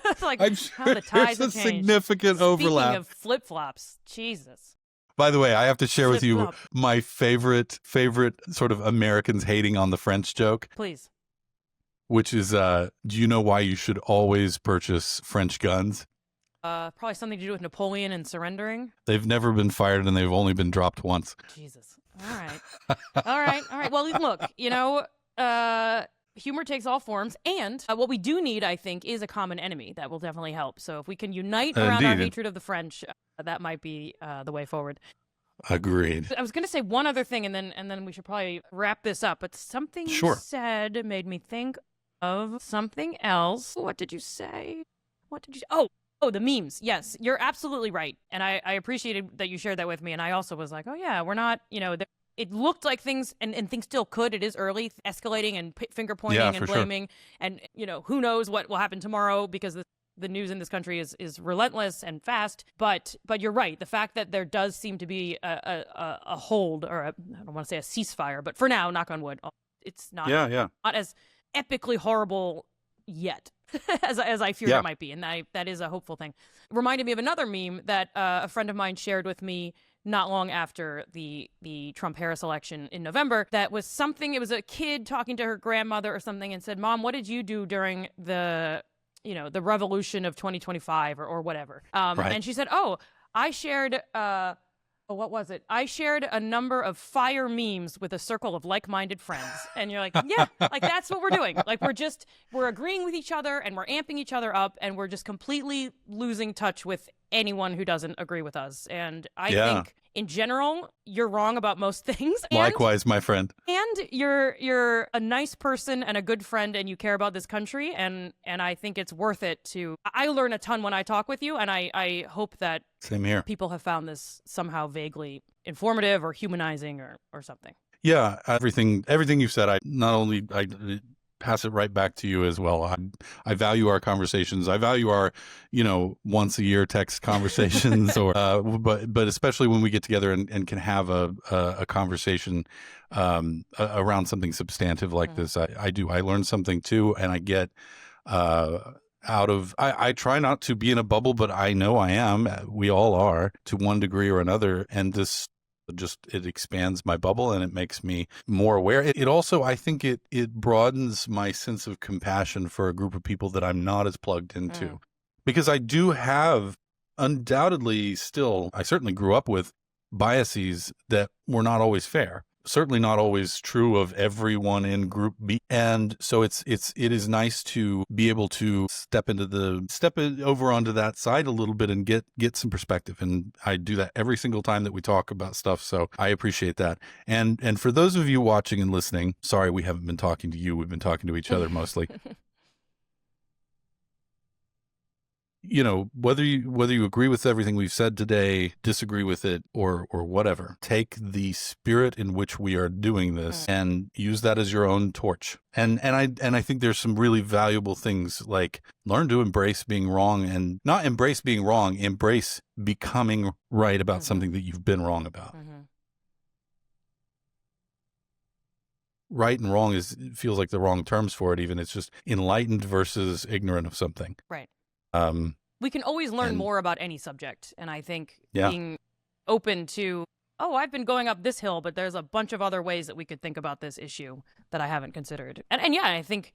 It's like I'm how sure the tides there's a have changed. significant overlap. Speaking of flip flops, Jesus. By the way, I have to share with you Flip-flop. my favorite sort of Americans hating on the French joke, Please. which is, do you know why you should always purchase French guns? Probably something to do with Napoleon and surrendering. They've never been fired and they've only been dropped once. Jesus. All right. All right. Well, look, humor takes all forms. And what we do need, I think, is a common enemy. That will definitely help. So if we can unite around our Indeed. hatred of the French, that might be the way forward. Agreed. I was going to say one other thing, and then we should probably wrap this up. But something you Sure. said made me think of something else. What did you say? Oh, the memes. Yes, you're absolutely right. And I appreciated that you shared that with me. And I also was like, oh, yeah, we're not, it looked like things, and things still could. It is early, escalating and finger pointing Yeah, and for sure. blaming. And, who knows what will happen tomorrow, because the news in this country is relentless and fast. But you're right. The fact that there does seem to be a hold, or I don't want to say a ceasefire, but for now, knock on wood, it's not, Yeah. not as epically horrible yet as I feared Yeah. it might be, and that is a hopeful thing. Reminded me of another meme that a friend of mine shared with me not long after the Trump-Harris election in November. That was something. It was a kid talking to her grandmother or something, and said, "Mom, what did you do during the revolution of 2025 or whatever?" Right. And she said, "Oh, I shared." What was it? I shared a number of fire memes with a circle of like-minded friends. And you're like, yeah, like that's what we're doing. Like we're agreeing with each other and we're amping each other up, and we're just completely losing touch with anyone who doesn't agree with us. And I Yeah. think in general, you're wrong about most things. And, Likewise, my friend. and you're a nice person and a good friend, and you care about this country, and I think it's worth it to. I learn a ton when I talk with you, and I hope that Same here. people have found this somehow vaguely informative or humanizing or something. Yeah, everything you've said, I pass it right back to you as well. I value our conversations. I value our, once a year text conversations, or but especially when we get together and can have a conversation around something substantive like this. I do. I learn something too, and I get out of. I try not to be in a bubble, but I know I am. We all are to one degree or another, and this. It expands my bubble and it makes me more aware. It also, I think it broadens my sense of compassion for a group of people that I'm not as plugged into, because I do have undoubtedly still, I certainly grew up with biases that were not always fair. Certainly not always true of everyone in Group B. And so it is nice to be able to step over onto that side a little bit and get some perspective. And I do that every single time that we talk about stuff. So I appreciate that. And for those of you watching and listening, sorry, we haven't been talking to you. We've been talking to each other mostly. whether you agree with everything we've said today, disagree with it, or whatever, take the spirit in which we are doing this and use that as your own torch. And I think there's some really valuable things, like learn to embrace being wrong, and not embrace being wrong, embrace becoming right about something that you've been wrong about. Right and wrong feels like the wrong terms for it. Even it's just enlightened versus ignorant of something. Right. We can always learn more about any subject. And I think being open to, I've been going up this hill, but there's a bunch of other ways that we could think about this issue that I haven't considered. And yeah, I think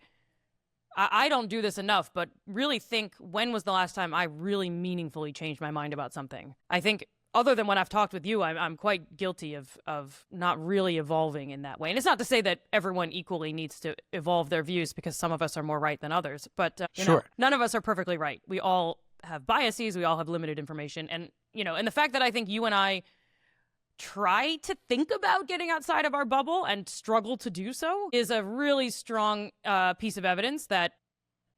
I don't do this enough, but really think, when was the last time I really meaningfully changed my mind about something? I think other than when I've talked with you, I'm quite guilty of not really evolving in that way. And it's not to say that everyone equally needs to evolve their views, because some of us are more right than others. But none of us are perfectly right. We all have biases. We all have limited information. And, and the fact that I think you and I try to think about getting outside of our bubble and struggle to do so is a really strong piece of evidence that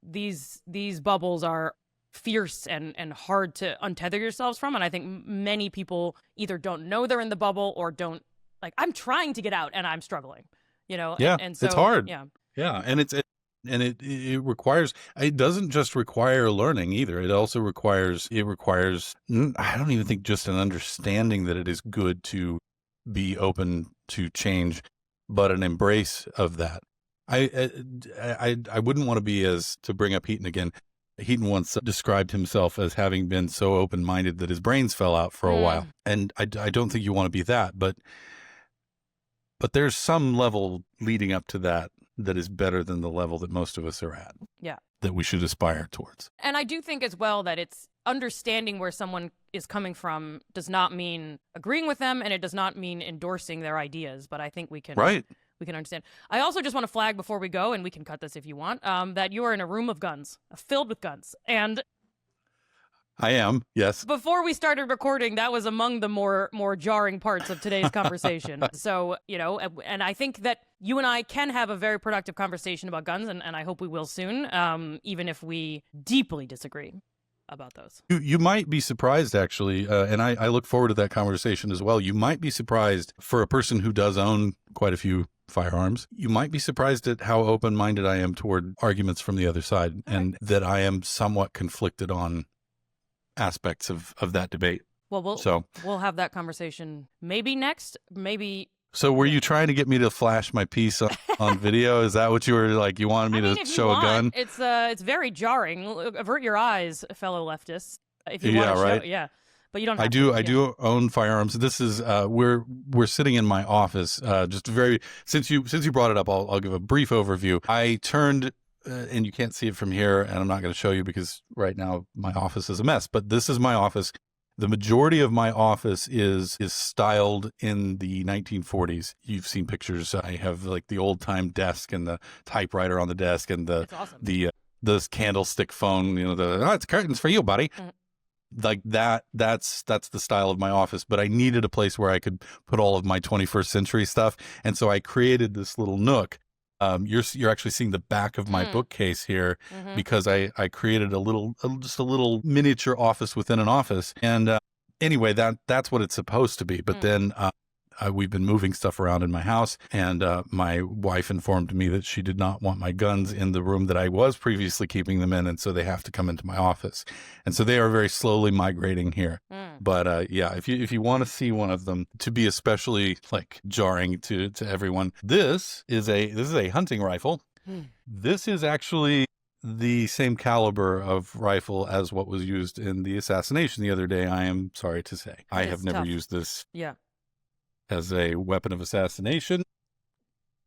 these bubbles are fierce and hard to untether yourselves from. And I think many people either don't know they're in the bubble or don't, like, I'm trying to get out and I'm struggling, Yeah, and so it's hard. Yeah. And it requires, it doesn't just require learning either. It also requires, I don't even think just an understanding that it is good to be open to change, but an embrace of that. I wouldn't want to be, as to bring up Heaton again, Heaton once described himself as having been so open-minded that his brains fell out for a while. And I don't think you want to be that, but there's some level leading up to that is better than the level that most of us are at. Yeah. That we should aspire towards. And I do think as well that it's understanding where someone is coming from does not mean agreeing with them, and it does not mean endorsing their ideas, but I think we can we can understand. I also just want to flag before we go, and we can cut this if you want, that you are in a room of guns, filled with guns. And I am, yes. Before we started recording, that was among the more jarring parts of today's conversation. So, and I think that you and I can have a very productive conversation about guns, and I hope we will soon, even if we deeply disagree about those. You might be surprised, actually, and I look forward to that conversation as well. You might be surprised, for a person who does own quite a few firearms, you might be surprised at how open-minded I am toward arguments from the other side, and that I am somewhat conflicted on aspects of that debate. Well, we'll have that conversation maybe next, maybe. So were you trying to get me to flash my piece on video? Is that what you were like? You wanted me to show a gun? It's very jarring. Avert your eyes, fellow leftists. If you want to right. show, but you don't. I do own firearms. This is we're sitting in my office. Since you brought it up, I'll give a brief overview. I turned. And you can't see it from here, and I'm not going to show you because right now my office is a mess, but this is my office. The majority of my office is styled in the 1940s. You've seen pictures. I have like the old time desk and the typewriter on the desk and the candlestick phone, it's curtains for you, buddy. Mm-hmm. Like that's the style of my office, but I needed a place where I could put all of my 21st century stuff. And so I created this little nook. You're actually seeing the back of my bookcase here because I created just a little miniature office within an office. And anyway, that's what it's supposed to be. But then we've been moving stuff around in my house, and my wife informed me that she did not want my guns in the room that I was previously keeping them in, and so they have to come into my office. And so they are very slowly migrating here. But if you want to see one of them, to be especially like jarring to everyone, this is a hunting rifle. This is actually the same caliber of rifle as what was used in the assassination the other day. I am sorry to say, I have never used this. Yeah. As a weapon of assassination.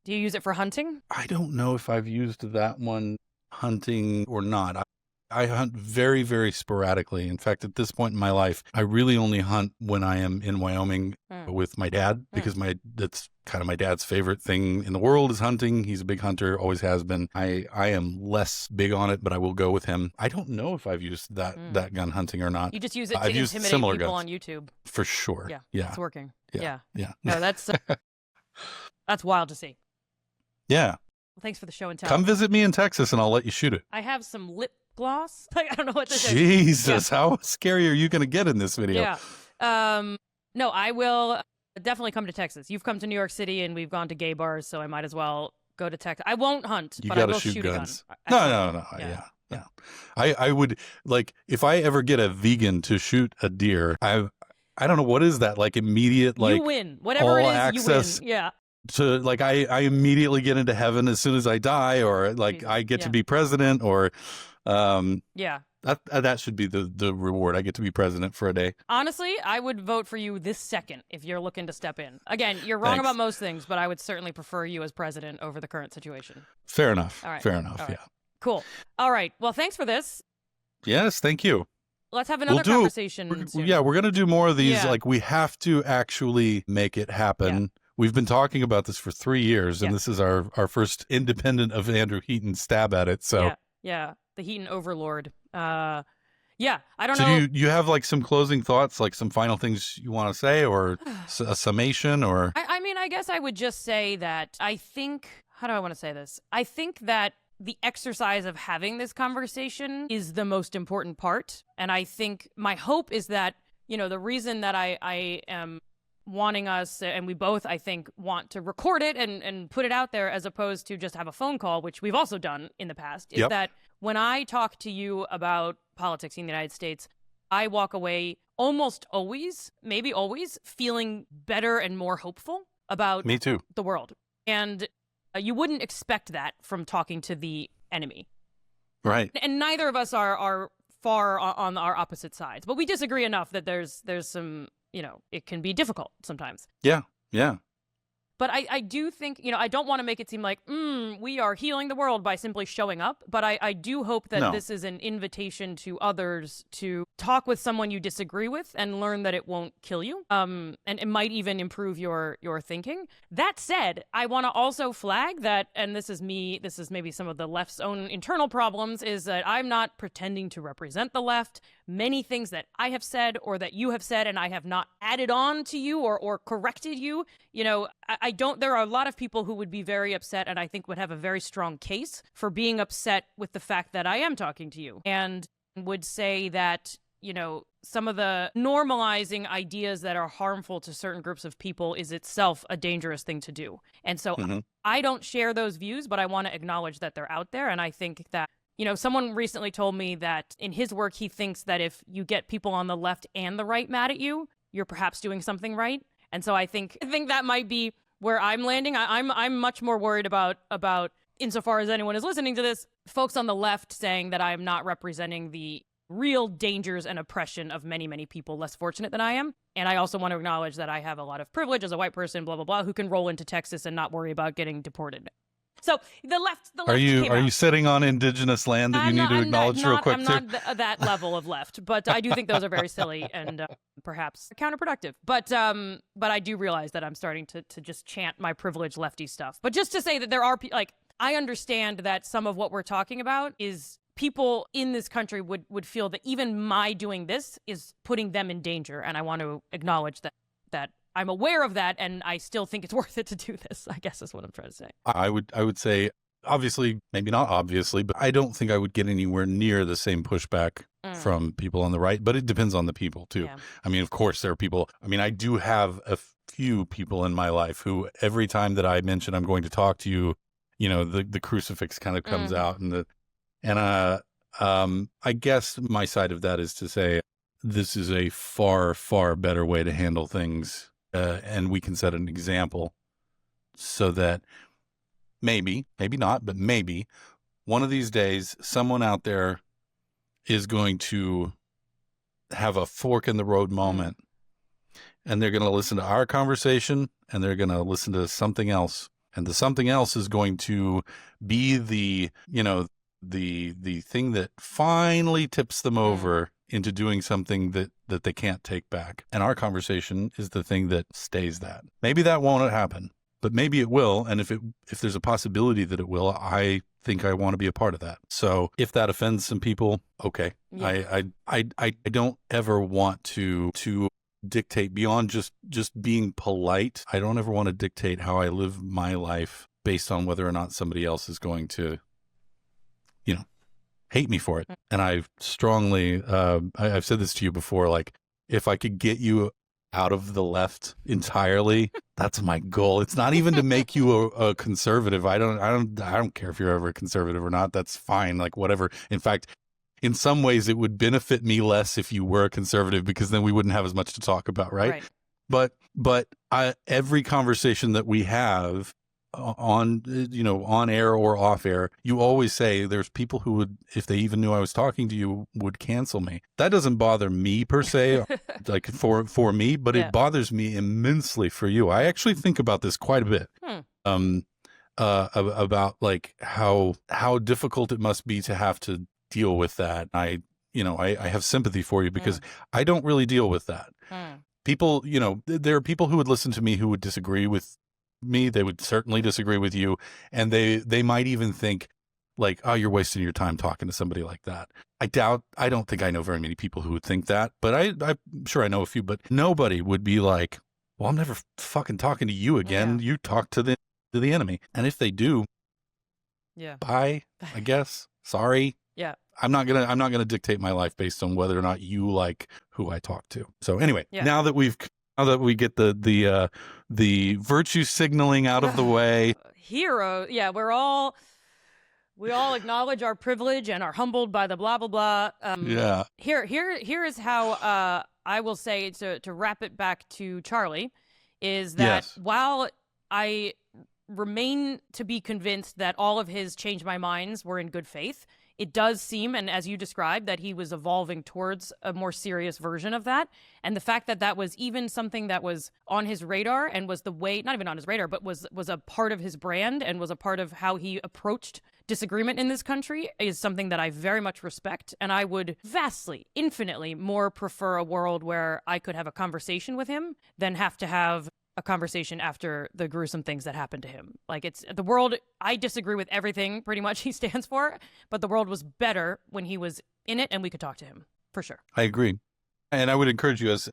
Do you use it for hunting? I don't know if I've used that one hunting or not. I hunt very, very sporadically. In fact, at this point in my life, I really only hunt when I am in Wyoming with my dad, because that's kind of my dad's favorite thing in the world is hunting. He's a big hunter, always has been. I am less big on it, but I will go with him. I don't know if I've used that gun hunting or not. You just use it to intimidate people guns. On YouTube. For sure. Yeah. It's working. Yeah. No, that's wild to see. Yeah. Well, thanks for the show and tell. Come visit me in Texas and I'll let you shoot it. I have some gloss. Like, I don't know what this is. Jesus, how scary are you going to get in this video? Yeah. No, I will definitely come to Texas. You've come to New York City, and we've gone to gay bars, so I might as well go to Texas. I won't hunt, You but I got to will shoot guns. a gun. No. Yeah. I would, like, if I ever get a vegan to shoot a deer, I don't know, what is that? Like, immediate, like, you win. Whatever it is, access you win. Yeah. to, like, I immediately get into heaven as soon as I die, or like Jesus. I get to be president, or Yeah. that should be the reward. I get to be president for a day. Honestly, I would vote for you this second if you're looking to step in. Again, you're wrong Thanks. about most things, but I would certainly prefer you as president over the current situation. Fair enough. All right. Fair enough. All right. Yeah. Cool. All right. Well, thanks for this. Yes. Thank you. Let's have another conversation soon. Yeah, we're going to do more of these. Yeah. Like, we have to actually make it happen. Yeah. We've been talking about this for 3 years, and this is our first independent of Andrew Heaton stab at it. So yeah, the Heaton overlord. Yeah, I don't know. So do you have, like, some closing thoughts, like some final things you want to say, or a summation, or? I mean, I guess I would just say that I think, how do I want to say this? I think that the exercise of having this conversation is the most important part. And I think my hope is that, the reason that I am wanting us, and we both, I think, want to record it and put it out there as opposed to just have a phone call, which we've also done in the past, is that when I talk to you about politics in the United States, I walk away almost always, maybe always, feeling better and more hopeful about Me too. the world. And you wouldn't expect that from talking to the enemy. Right. And neither of us are far on our opposite sides, but we disagree enough that there's some, it can be difficult sometimes. Yeah. But I do think, I don't want to make it seem like, we are healing the world by simply showing up. But I do hope that this is an invitation to others to talk with someone you disagree with and learn that it won't kill you. And it might even improve your thinking. That said, I want to also flag that, and this is maybe some of the left's own internal problems, is that I'm not pretending to represent the left. Many things that I have said or that you have said and I have not added on to you or corrected you, there are a lot of people who would be very upset and I think would have a very strong case for being upset with the fact that I am talking to you, and would say that, some of the normalizing ideas that are harmful to certain groups of people is itself a dangerous thing to do. And so I don't share those views, but I want to acknowledge that they're out there. And I think that, someone recently told me that in his work, he thinks that if you get people on the left and the right mad at you, you're perhaps doing something right. And so I think that might be where I'm landing. I'm much more worried about, insofar as anyone is listening to this, folks on the left saying that I am not representing the real dangers and oppression of many, many people less fortunate than I am. And I also want to acknowledge that I have a lot of privilege as a white person, blah, blah, blah, who can roll into Texas and not worry about getting deported. So the left are you sitting on indigenous land that you need to acknowledge real quick? I'm not that level of left, but I do think those are very silly and perhaps counterproductive. But I do realize that I'm starting to just chant my privileged lefty stuff. But just to say that there are I understand that some of what we're talking about is people in this country would feel that even my doing this is putting them in danger, and I want to acknowledge that I'm aware of that, and I still think it's worth it to do this, I guess is what I'm trying to say. I would say, obviously, maybe not obviously, but I don't think I would get anywhere near the same pushback from people on the right, but it depends on the people too. Yeah. I mean, of course, there are people, I do have a few people in my life who every time that I mention I'm going to talk to you, the crucifix kind of comes out, and I guess my side of that is to say, this is a far, far better way to handle things. And we can set an example so that maybe not, but maybe one of these days, someone out there is going to have a fork in the road moment, and they're going to listen to our conversation and they're going to listen to something else. And the something else is going to be the thing that finally tips them over into doing something that they can't take back. And our conversation is the thing that stays that. Maybe that won't happen, but maybe it will. And if there's a possibility that it will, I think I want to be a part of that. So if that offends some people, okay. Yeah. I don't ever want to dictate beyond just being polite. I don't ever want to dictate how I live my life based on whether or not somebody else is going to, hate me for it. And I strongly, I've said this to you before, like, if I could get you out of the left entirely, that's my goal. It's not even to make you a conservative. I don't care if you're ever a conservative or not. That's fine. Like, whatever. In fact, in some ways, it would benefit me less if you were a conservative, because then we wouldn't have as much to talk about, right? But every conversation that we have on air or off air, you always say there's people who would, if they even knew I was talking to you, would cancel me. That doesn't bother me per se, like for me, but it bothers me immensely for you. I actually think about this quite a bit. About like how difficult it must be to have to deal with that. I have sympathy for you, because I don't really deal with that. People, there are people who would listen to me who would disagree with me. They would certainly disagree with you, and they might even think like, oh, you're wasting your time talking to somebody like that. I don't think I know very many people who would think that, but I'm sure I know a few. But nobody would be like, well, I'm never fucking talking to you again. You talk to the enemy. And if they do, bye, I guess. Sorry. I'm not gonna dictate my life based on whether or not you like who I talk to. So anyway, now that we get the virtue signaling out of the way, hero. Yeah, we all acknowledge our privilege and are humbled by the blah blah blah. Here is how I will say to wrap it back to Charlie, is that while I remain to be convinced that all of his change my minds were in good faith, it does seem, and as you described, that he was evolving towards a more serious version of that. And the fact that that was even something that was on his radar and was the way, not even on his radar, but was a part of his brand and was a part of how he approached disagreement in this country, is something that I very much respect. And I would vastly, infinitely more prefer a world where I could have a conversation with him than have to have a conversation after the gruesome things that happened to him. Like, it's the world, I disagree with everything pretty much he stands for, but the world was better when he was in it and we could talk to him, for sure. I agree. And I would encourage you, as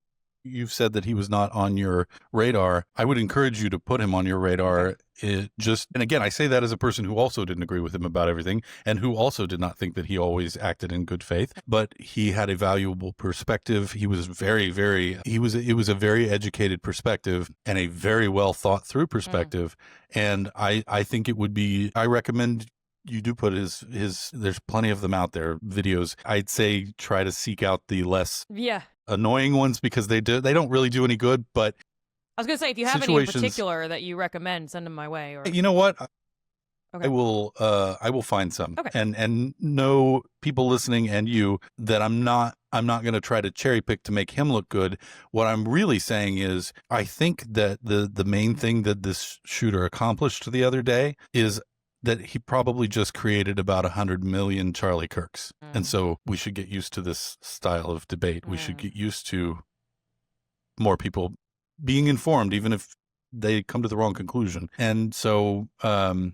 you've said that he was not on your radar, I would encourage you to put him on your radar. And again, I say that as a person who also didn't agree with him about everything, and who also did not think that he always acted in good faith, but he had a valuable perspective. He was it was a very educated perspective and a very well thought through perspective. And I think it would be, I recommend you do put his, there's plenty of them out there, videos. I'd say try to seek out the less annoying ones, because they don't really do any good. But I was going to say, if you have any in particular that you recommend, send them my way. Or you know what? Okay. I will find some. Okay. And know, people listening and you, that I'm not going to try to cherry pick to make him look good. What I'm really saying is, I think that the main thing that this shooter accomplished the other day is that he probably just created about 100 million Charlie Kirks. And so we should get used to this style of debate. We should get used to more people being informed, even if they come to the wrong conclusion. And so, I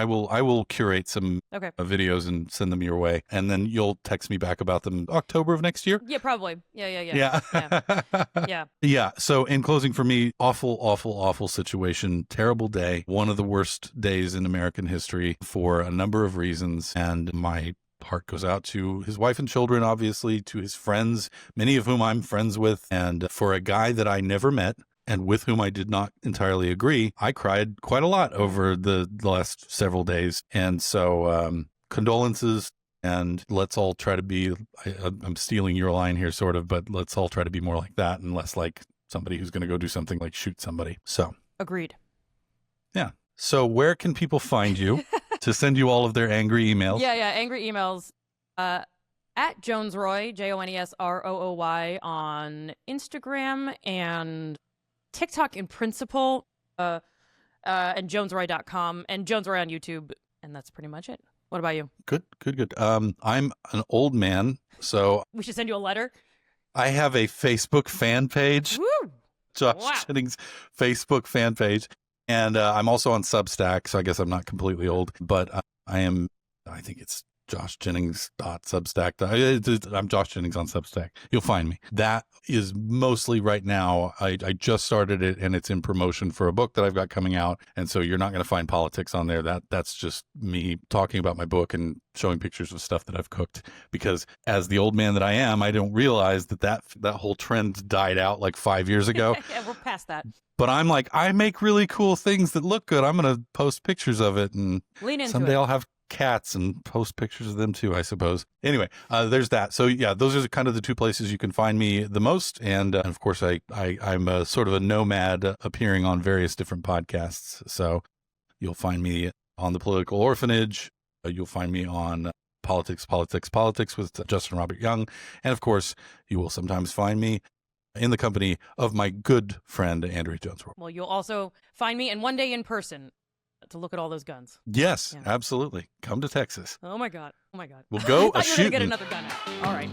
will curate some videos and send them your way, and then you'll text me back about them October of next year. Yeah, probably. Yeah. Yeah. So in closing, for me, awful situation, terrible day, one of the worst days in American history for a number of reasons. And my heart goes out to his wife and children, obviously, to his friends, many of whom I'm friends with. And for a guy that I never met, and with whom I did not entirely agree, I cried quite a lot over the last several days. And so condolences, and let's all try to be, I'm stealing your line here sort of, but let's all try to be more like that and less like somebody who's going to go do something like shoot somebody. So agreed. Yeah. So where can people find you to send you all of their angry emails? Yeah, angry emails. At JonesRoy, JonesRooy on Instagram and TikTok in principle, and JonesRoy.com, and JonesRoy on YouTube, and that's pretty much it. What about you? Good. I'm an old man, so we should send you a letter. I have a Facebook fan page. Woo! Josh Jennings Facebook fan page, and I'm also on Substack, so I guess I'm not completely old, but I think it's joshjennings.substack. I'm Josh Jennings on Substack. You'll find me. That is mostly right now. I just started it, and it's in promotion for a book that I've got coming out. And so you're not going to find politics on there. That's just me talking about my book and showing pictures of stuff that I've cooked. Because as the old man that I am, I don't realize that whole trend died out like 5 years ago. Yeah, we're past that. But I'm like, I make really cool things that look good. I'm going to post pictures of it, and Lean into someday it. I'll have cats and post pictures of them too, I suppose. Anyway, there's that. So yeah, those are kind of the two places you can find me the most. And of course, I'm a sort of a nomad appearing on various different podcasts. So you'll find me on The Political Orphanage. You'll find me on Politics with Justin Robert Young. And of course, you will sometimes find me in the company of my good friend, Andrea Jones. Well, you'll also find me, and one day in person, to look at all those guns. Yes, Yeah. absolutely. Come to Texas. Oh my God. Oh my God. We'll go I thought you were going to get a-shooting. another gun out. All right.